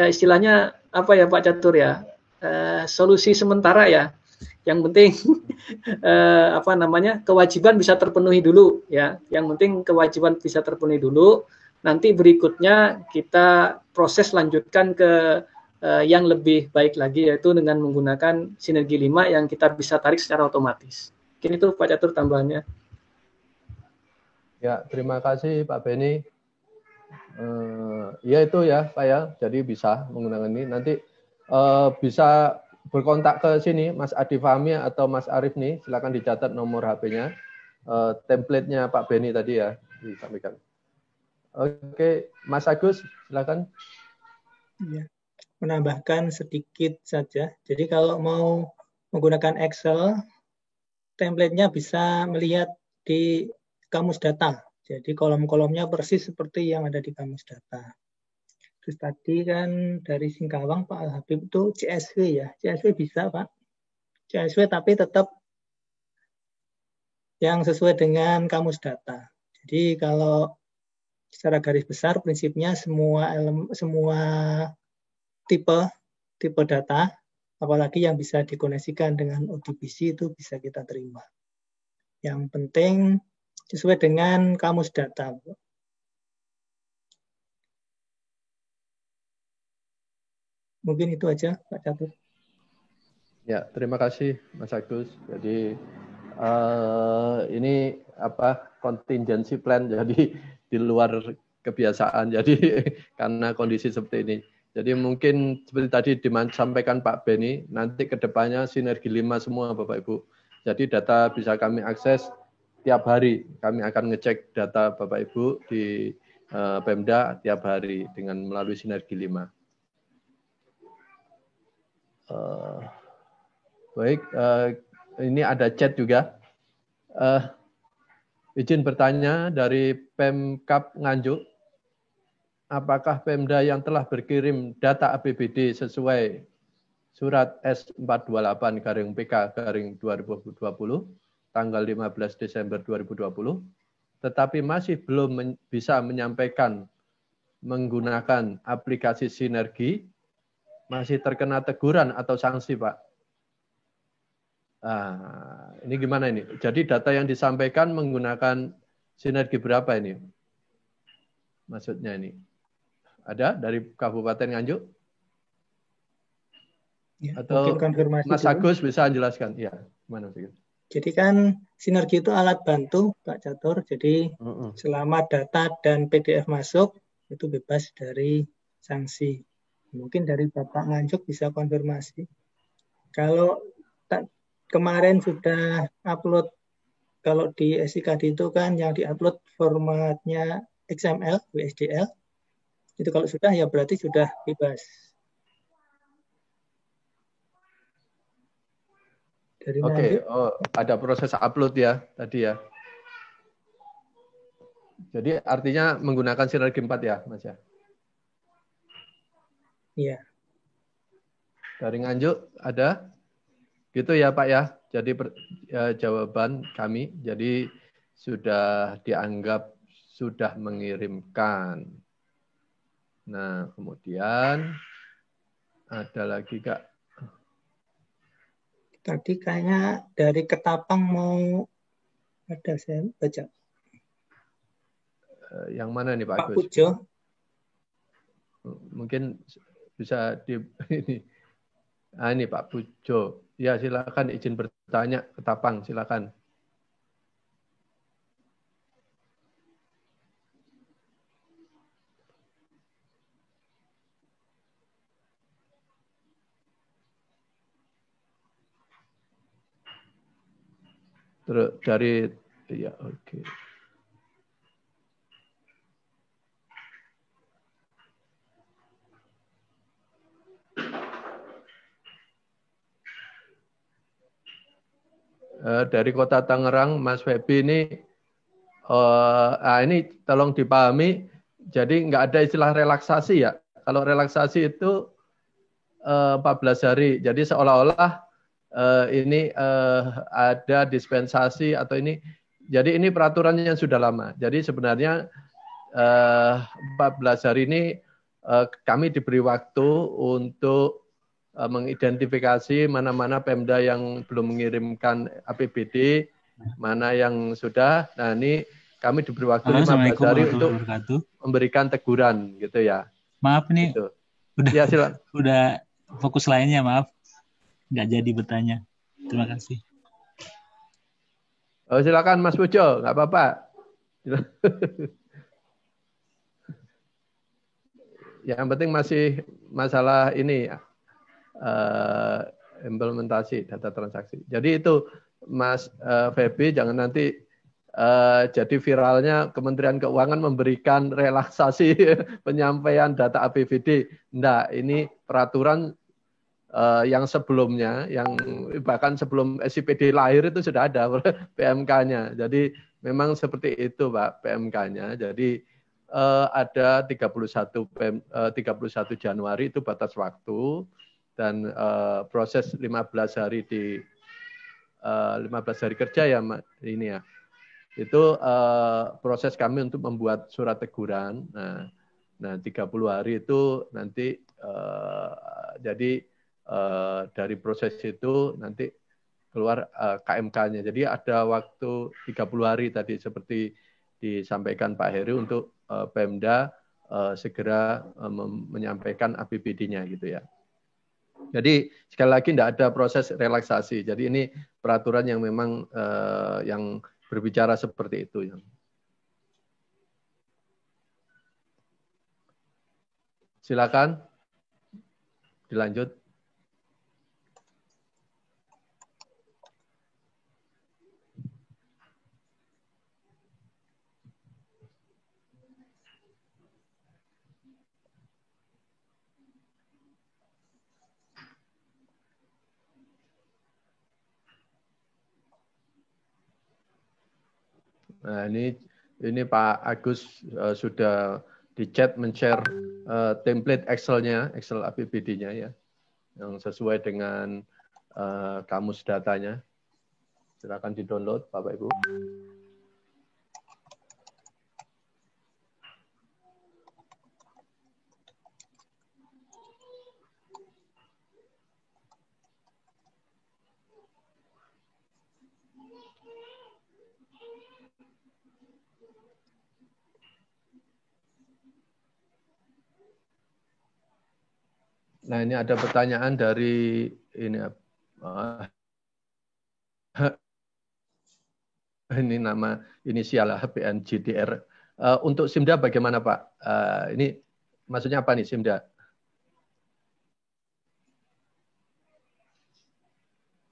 istilahnya apa ya Pak Catur ya, solusi sementara ya. Yang penting kewajiban bisa terpenuhi dulu ya. Yang penting kewajiban bisa terpenuhi dulu. Nanti berikutnya kita proses lanjutkan ke yang lebih baik lagi, yaitu dengan menggunakan Sinergi 5 yang kita bisa tarik secara otomatis. Mungkin itu Pak Catur tambahannya. Ya, terima kasih Pak Beni. Ya itu ya Pak ya. Jadi bisa menggunakan ini. Nanti bisa berkontak ke sini, Mas Adi Fahmi atau Mas Arief nih, silakan dicatat nomor HP-nya, template-nya Pak Beni tadi ya, disampaikan. Oke, Mas Agus, silakan. Ya, menambahkan sedikit saja. Jadi kalau mau menggunakan Excel, template-nya bisa melihat di kamus data. Jadi kolom-kolomnya persis seperti yang ada di kamus data. Terus tadi kan dari Singkawang Pak Al-Habib itu CSV ya. CSV bisa Pak. CSV tapi tetap yang sesuai dengan kamus data. Jadi kalau secara garis besar prinsipnya semua tipe data, apalagi yang bisa dikoneksikan dengan ODBC itu bisa kita terima. Yang penting sesuai dengan kamus data. Mungkin itu aja, Pak Catur. Ya, terima kasih, Mas Agus. Jadi ini contingency plan, jadi di luar kebiasaan. Jadi karena kondisi seperti ini. Jadi mungkin seperti tadi disampaikan Pak Beni, nanti ke depannya Sinergi 5 semua, Bapak Ibu. Jadi data bisa kami akses tiap hari. Kami akan ngecek data Bapak Ibu di Pemda tiap hari dengan melalui Sinergi 5. Baik, ini ada chat juga. Izin bertanya dari Pemkab Nganjuk, apakah Pemda yang telah berkirim data APBD sesuai surat S428-PK-2020 tanggal 15 Desember 2020, tetapi masih belum bisa menyampaikan menggunakan aplikasi Sinergi, masih terkena teguran atau sanksi, Pak? Ini gimana ini? Jadi data yang disampaikan menggunakan Sinergi berapa ini? Maksudnya ini. Ada dari Kabupaten Nganjuk? Ya, atau Mas Agus bisa jelaskan? Ya, mana sih? Jadi kan Sinergi itu alat bantu, Pak Catur. Jadi selama data dan PDF masuk, itu bebas dari sanksi. Mungkin dari Bapak Nganjuk bisa konfirmasi. Kalau kemarin sudah upload, kalau di SIKD itu kan yang diupload formatnya XML, WSDL. Itu kalau sudah ya berarti sudah bebas. Oke, ada proses upload ya tadi ya. Jadi artinya menggunakan Sinergi 4 ya, Mas ya? Iya. Dari Nganjuk ada? Gitu ya Pak ya. Jadi jawaban kami, jadi sudah dianggap sudah mengirimkan. Nah, kemudian ada lagi Kak. Tadi kayaknya dari Ketapang mau ada, saya baca. Yang mana nih Pak Agus? Pak Pujo. Mungkin bisa di ini. Ini Pak Pujo. Ya silakan izin bertanya, Ketapang silakan. Terus dari ya oke. Dari Kota Tangerang, Mas Febi ini tolong dipahami. Jadi nggak ada istilah relaksasi ya. Kalau relaksasi itu 14 hari. Jadi seolah-olah ini ada dispensasi atau ini. Jadi ini peraturannya yang sudah lama. Jadi sebenarnya 14 hari ini kami diberi waktu untuk mengidentifikasi mana-mana Pemda yang belum mengirimkan APBD, mana yang sudah. Nah ini kami diberi waktu 15 hari untuk memberikan teguran, gitu ya. Maaf nih, gitu. Udah, Ya, silakan. Udah fokus lainnya, maaf. Nggak jadi bertanya. Terima kasih. Oh, silakan Mas Pujo, nggak apa-apa. Yang penting masih masalah ini implementasi data transaksi. Jadi itu Mas Febi, jangan nanti jadi viralnya Kementerian Keuangan memberikan relaksasi penyampaian data APBD. Enggak, ini peraturan yang sebelumnya, yang bahkan sebelum SIPD lahir itu sudah ada PMK-nya. Jadi memang seperti itu Pak PMK-nya. Jadi ada 31 Januari itu batas waktu dan proses 15 hari di 15 hari kerja ya ini ya. Itu proses kami untuk membuat surat teguran. Nah 30 hari itu nanti jadi dari proses itu nanti keluar KMK-nya. Jadi ada waktu 30 hari tadi seperti disampaikan Pak Heri untuk Pemda segera menyampaikan APBD-nya gitu ya. Jadi sekali lagi tidak ada proses relaksasi. Jadi ini peraturan yang memang yang berbicara seperti itu. Silakan dilanjut. Nah ini Pak Agus sudah di chat men-share template Excel-nya, Excel APBD-nya ya, yang sesuai dengan kamus datanya. Silakan di-download Bapak Ibu. Nah ini ada pertanyaan dari ini ini nama inisial HPNGDR. Untuk SIMDA bagaimana Pak? Ini maksudnya apa nih SIMDA?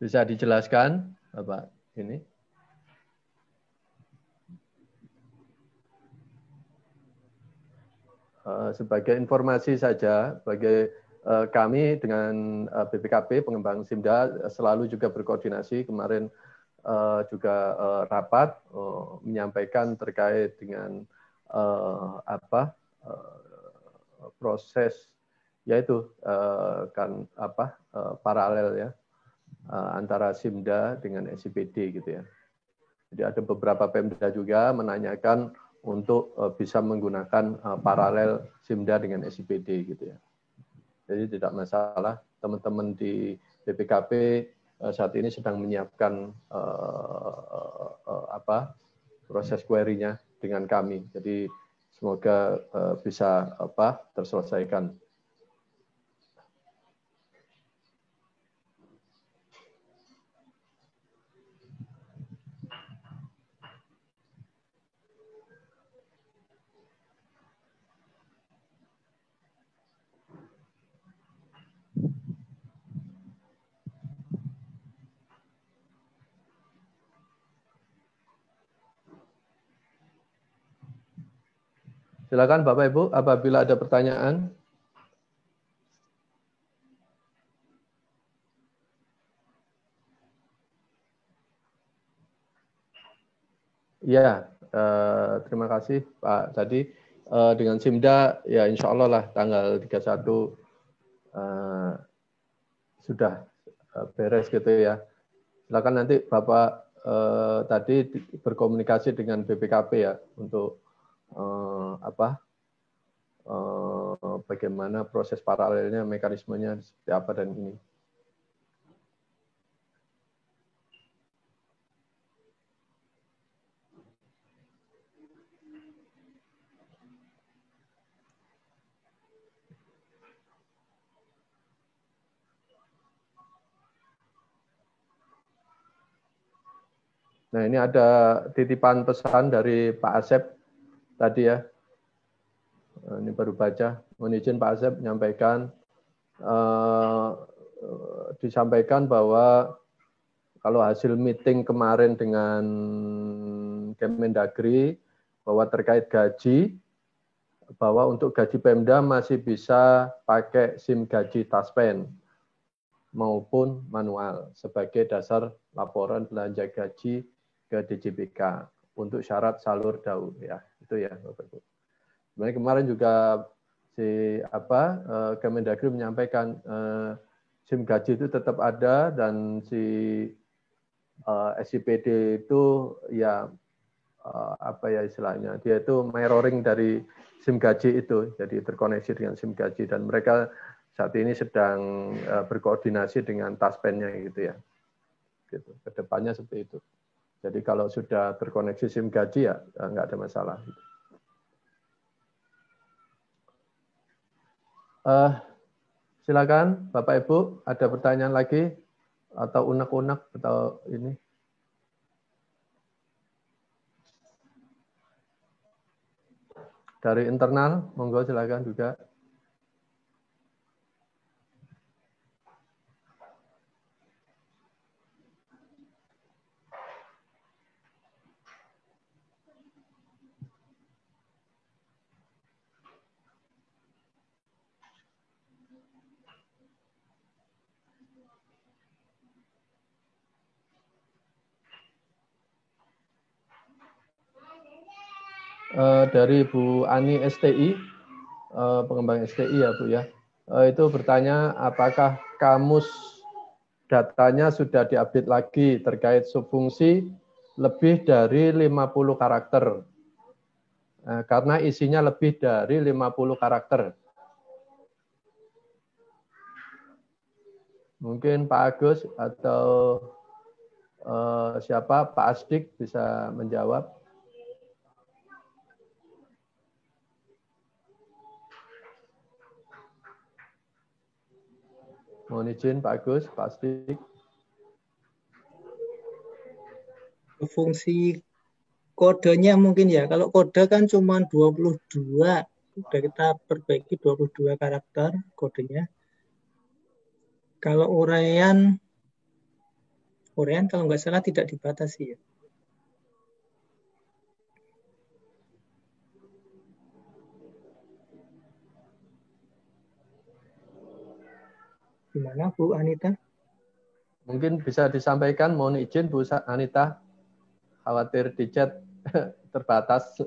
Bisa dijelaskan Bapak ini? Sebagai informasi saja, sebagai kami dengan BPKP pengembang SIMDA selalu juga berkoordinasi. Kemarin juga rapat menyampaikan terkait dengan proses yaitu kan paralel ya antara SIMDA dengan SIPD gitu ya. Jadi ada beberapa Pemda juga menanyakan untuk bisa menggunakan paralel SIMDA dengan SIPD gitu ya. Jadi tidak masalah, teman-teman di BPKP saat ini sedang menyiapkan proses query-nya dengan kami. Jadi semoga bisa terselesaikan. Silakan Bapak Ibu, apabila ada pertanyaan. Ya, terima kasih Pak. Tadi dengan Simda ya insya Allah lah tanggal 31 sudah beres gitu ya. Silakan nanti Bapak tadi berkomunikasi dengan BPKP ya untuk bagaimana proses paralelnya, mekanismenya seperti apa dan ini. Nah, ini ada titipan pesan dari Pak Asep tadi ya. Ini baru baca. Mohon izin Pak Asep menyampaikan, disampaikan bahwa kalau hasil meeting kemarin dengan Kemendagri, bahwa terkait gaji, bahwa untuk gaji Pemda masih bisa pakai SIM gaji Taspen maupun manual sebagai dasar laporan belanja gaji ke DJBK untuk syarat salur DAU ya. Itu ya Bapak Ibu. Sebenarnya kemarin juga Kemendagri menyampaikan SIM gaji itu tetap ada dan si SIPD itu ya istilahnya dia itu mirroring dari SIM gaji itu, jadi terkoneksi dengan SIM gaji dan mereka saat ini sedang berkoordinasi dengan Taspennya gitu ya. Gitu. Kedepannya seperti itu. Jadi kalau sudah terkoneksi SIM gaji ya nggak ada masalah. Silakan Bapak Ibu, ada pertanyaan lagi atau unek-unek atau ini? Dari internal, monggo silakan juga. Dari Bu Ani STI, pengembang STI ya Bu ya, itu bertanya apakah kamus datanya sudah diupdate lagi terkait subfungsi lebih dari 50 karakter, karena isinya lebih dari 50 karakter. Mungkin Pak Agus atau siapa, Pak Asdik bisa menjawab. Mohon izin Pak Agus, Pak Asdik. Fungsi kodenya mungkin ya. Kalau kode kan cuma 22. Sudah kita perbaiki 22 karakter kodenya. Kalau uraian kalau nggak salah tidak dibatasi ya. Gimana Bu Anita? Mungkin bisa disampaikan, mohon izin Bu Anita, khawatir di chat terbatas.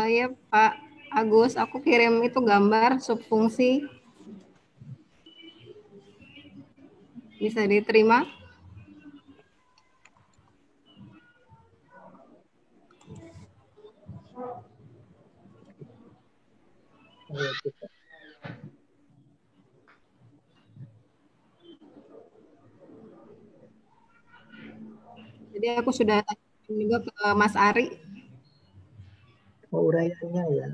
Ya Pak Agus, aku kirim itu gambar subfungsi. Bisa diterima? Jadi aku sudah tanya juga ke Mas Ari. Uraiannya ya.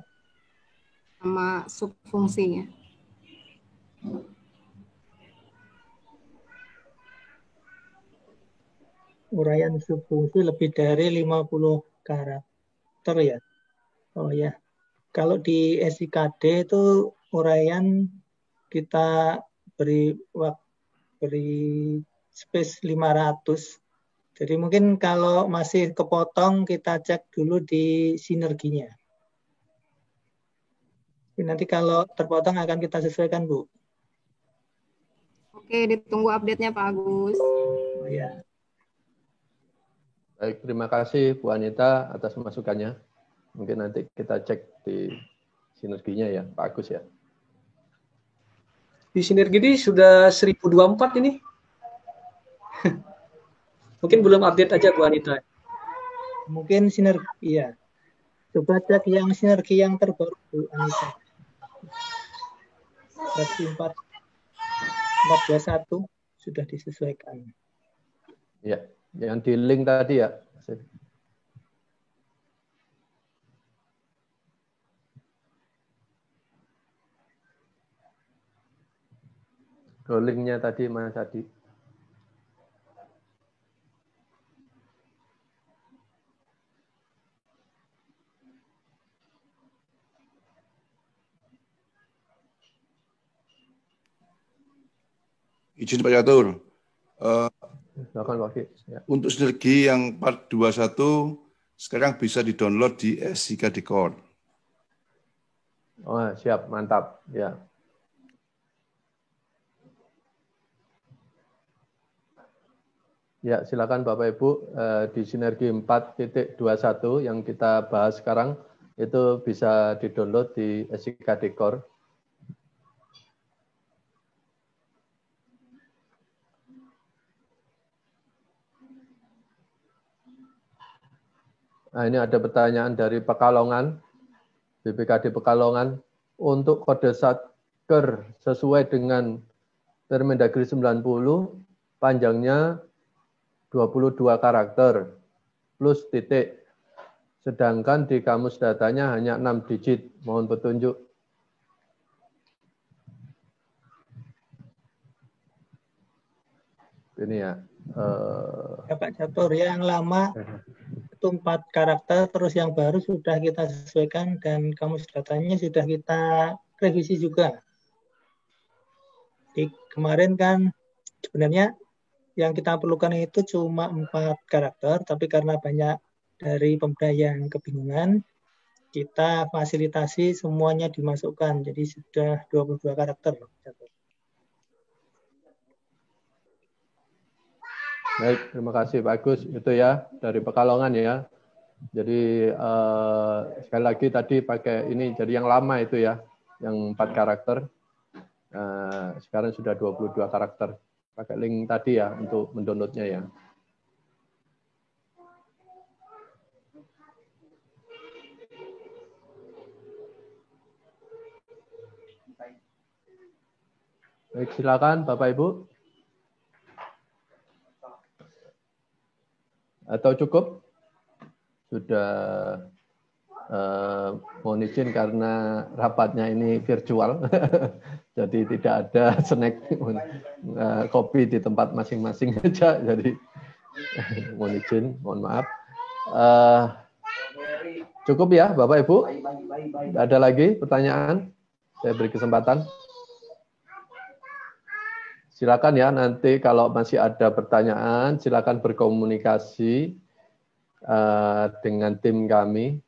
Sama subfungsinya. Uraian subfungsi lebih dari 50 karakter ya. Oh ya. Kalau di SIKD itu uraian kita beri space 500. Jadi mungkin kalau masih kepotong kita cek dulu di sinerginya. Nanti kalau terpotong akan kita sesuaikan, Bu. Oke, ditunggu update-nya Pak Agus. Oh, ya. Baik, terima kasih Bu Anita atas masukannya. Mungkin nanti kita cek di sinerginya ya, Pak Agus ya. Di sinergi ini sudah 1024 ini. Mungkin belum update aja Bu Anita. Mungkin sinergi, ya. Coba cek yang sinergi yang terbaru Bu Anita. Versi 4.21 sudah disesuaikan. Ya, yang di link tadi ya. Linknya tadi Mas Adi. Izin Pak Catur. Ya. Untuk sinergi yang part 21 sekarang bisa di-download di SIK Dekor. Oh, siap, mantap. Ya. Ya, silakan Bapak Ibu di sinergi 4.21 yang kita bahas sekarang itu bisa di-download di SIK Dekor. Nah, ini ada pertanyaan dari Pekalongan, BPKD Pekalongan. Untuk kode satker sesuai dengan Permendagri 90, panjangnya 22 karakter plus titik. Sedangkan di kamus datanya hanya 6 digit. Mohon petunjuk. Ini ya. Pak Catur, yang lama itu 4 karakter, terus yang baru sudah kita sesuaikan dan kamus datanya sudah kita revisi juga. Di kemarin kan sebenarnya yang kita perlukan itu cuma 4 karakter, tapi karena banyak dari pemberdayaan yang kebingungan, kita fasilitasi semuanya dimasukkan, jadi sudah 22 karakter. Baik, terima kasih Pak Agus. Itu ya dari Pekalongan ya. Jadi sekali lagi tadi pakai ini, jadi yang lama itu ya, yang 4 karakter. Sekarang sudah 22 karakter. Pakai link tadi ya untuk mendownloadnya ya. Baik, silakan Bapak Ibu. Atau cukup? Sudah mohon izin karena rapatnya ini virtual, jadi tidak ada snack kopi di tempat masing-masing aja. Jadi mohon izin, mohon maaf. Cukup ya Bapak Ibu? Ada lagi pertanyaan? Saya beri kesempatan. Silakan ya, nanti kalau masih ada pertanyaan, silakan berkomunikasi dengan tim kami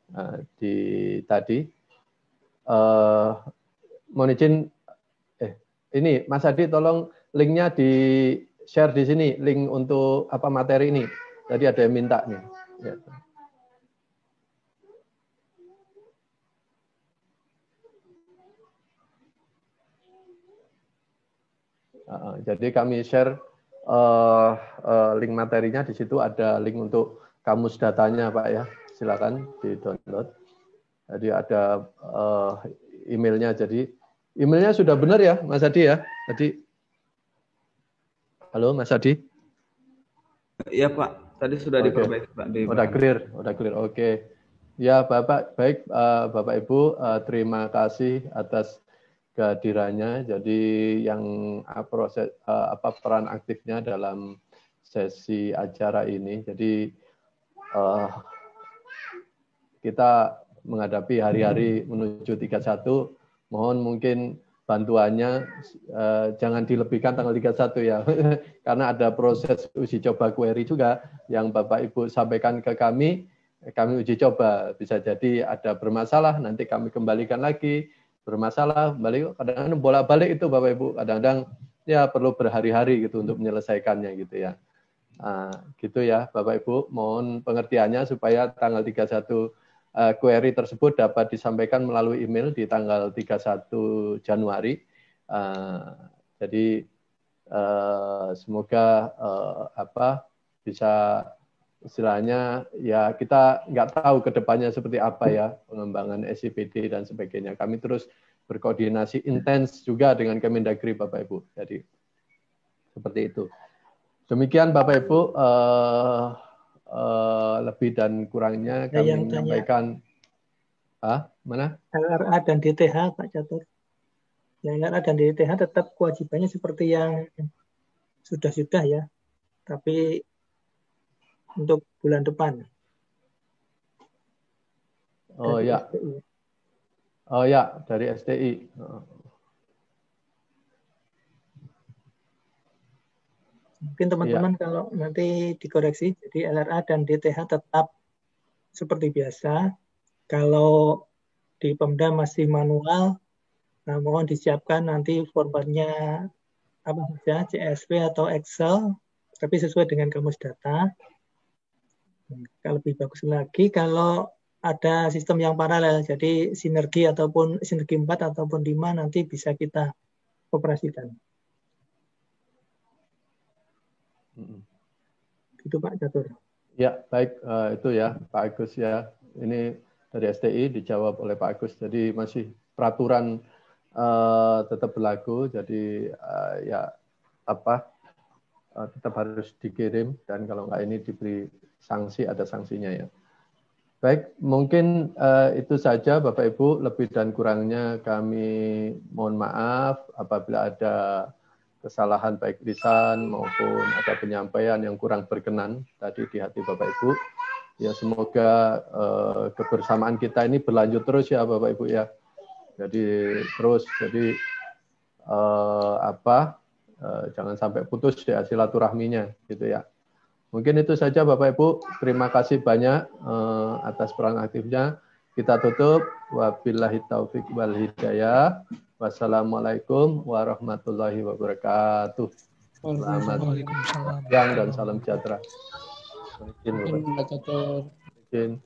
di tadi. Mohon izin, ini Mas Adi tolong linknya di share di sini, link untuk apa materi ini. Tadi ada yang minta nih. Ya. Jadi kami share link materinya, di situ ada link untuk kamus datanya Pak ya, silakan di download. Jadi ada emailnya, jadi emailnya sudah benar ya Mas Adi ya tadi. Halo Mas Adi. Iya Pak, tadi sudah diperbaiki Pak. Udah clear, oke. Ya Bapak, baik Bapak Ibu, terima kasih atas kehadirannya. Jadi yang proses peran aktifnya dalam sesi acara ini. Jadi kita menghadapi hari-hari menuju 31, mohon mungkin bantuannya jangan dilebihkan tanggal 31 ya. Karena ada proses uji coba query juga yang Bapak Ibu sampaikan ke kami uji coba. Bisa jadi ada bermasalah, nanti kami kembalikan lagi. bermasalah, balik kadang-kadang bolak-balik itu Bapak Ibu, kadang-kadang ya perlu berhari-hari gitu untuk menyelesaikannya gitu ya. Gitu ya Bapak Ibu, mohon pengertiannya supaya tanggal 31 query tersebut dapat disampaikan melalui email di tanggal 31 Januari. Jadi semoga bisa istilahnya ya kita nggak tahu ke depannya seperti apa ya pengembangan SIPD dan sebagainya. Kami terus berkoordinasi intens juga dengan Kemendagri Bapak Ibu. Jadi seperti itu. Demikian Bapak Ibu, lebih dan kurangnya kami menyampaikan. Mana? LRA dan DTH Pak Catur. Yang LRA dan DTH tetap kewajibannya seperti yang sudah-sudah ya. Tapi untuk bulan depan. Oh ya. Oh ya, dari STI. Mungkin teman-teman kalau nanti dikoreksi, jadi LRA dan DTH tetap seperti biasa. Kalau di Pemda masih manual, nah mohon disiapkan nanti formatnya apa saja, CSV atau Excel, tapi sesuai dengan kamus data. Kalau lebih bagus lagi kalau ada sistem yang paralel, jadi sinergi 4 ataupun 5 nanti bisa kita operasikan. Itu Pak Catur. Ya, baik, itu ya Pak Agus ya. Ini dari STI dijawab oleh Pak Agus. Jadi masih peraturan tetap berlaku. Jadi tetap harus dikirim dan kalau nggak ini diberi sanksi, ada sanksinya ya. Baik, mungkin itu saja Bapak Ibu, lebih dan kurangnya kami mohon maaf apabila ada kesalahan baik lisan maupun ada penyampaian yang kurang berkenan tadi di hati Bapak Ibu. Ya semoga kebersamaan kita ini berlanjut terus ya Bapak Ibu ya. Jadi terus, jangan sampai putus ya silaturahminya gitu ya. Mungkin itu saja Bapak Ibu. Terima kasih banyak atas peran aktifnya. Kita tutup. Wabillahi taufik wal hidayah. Wassalamualaikum warahmatullahi wabarakatuh. Selamat siang dan salam sejahtera. Izin.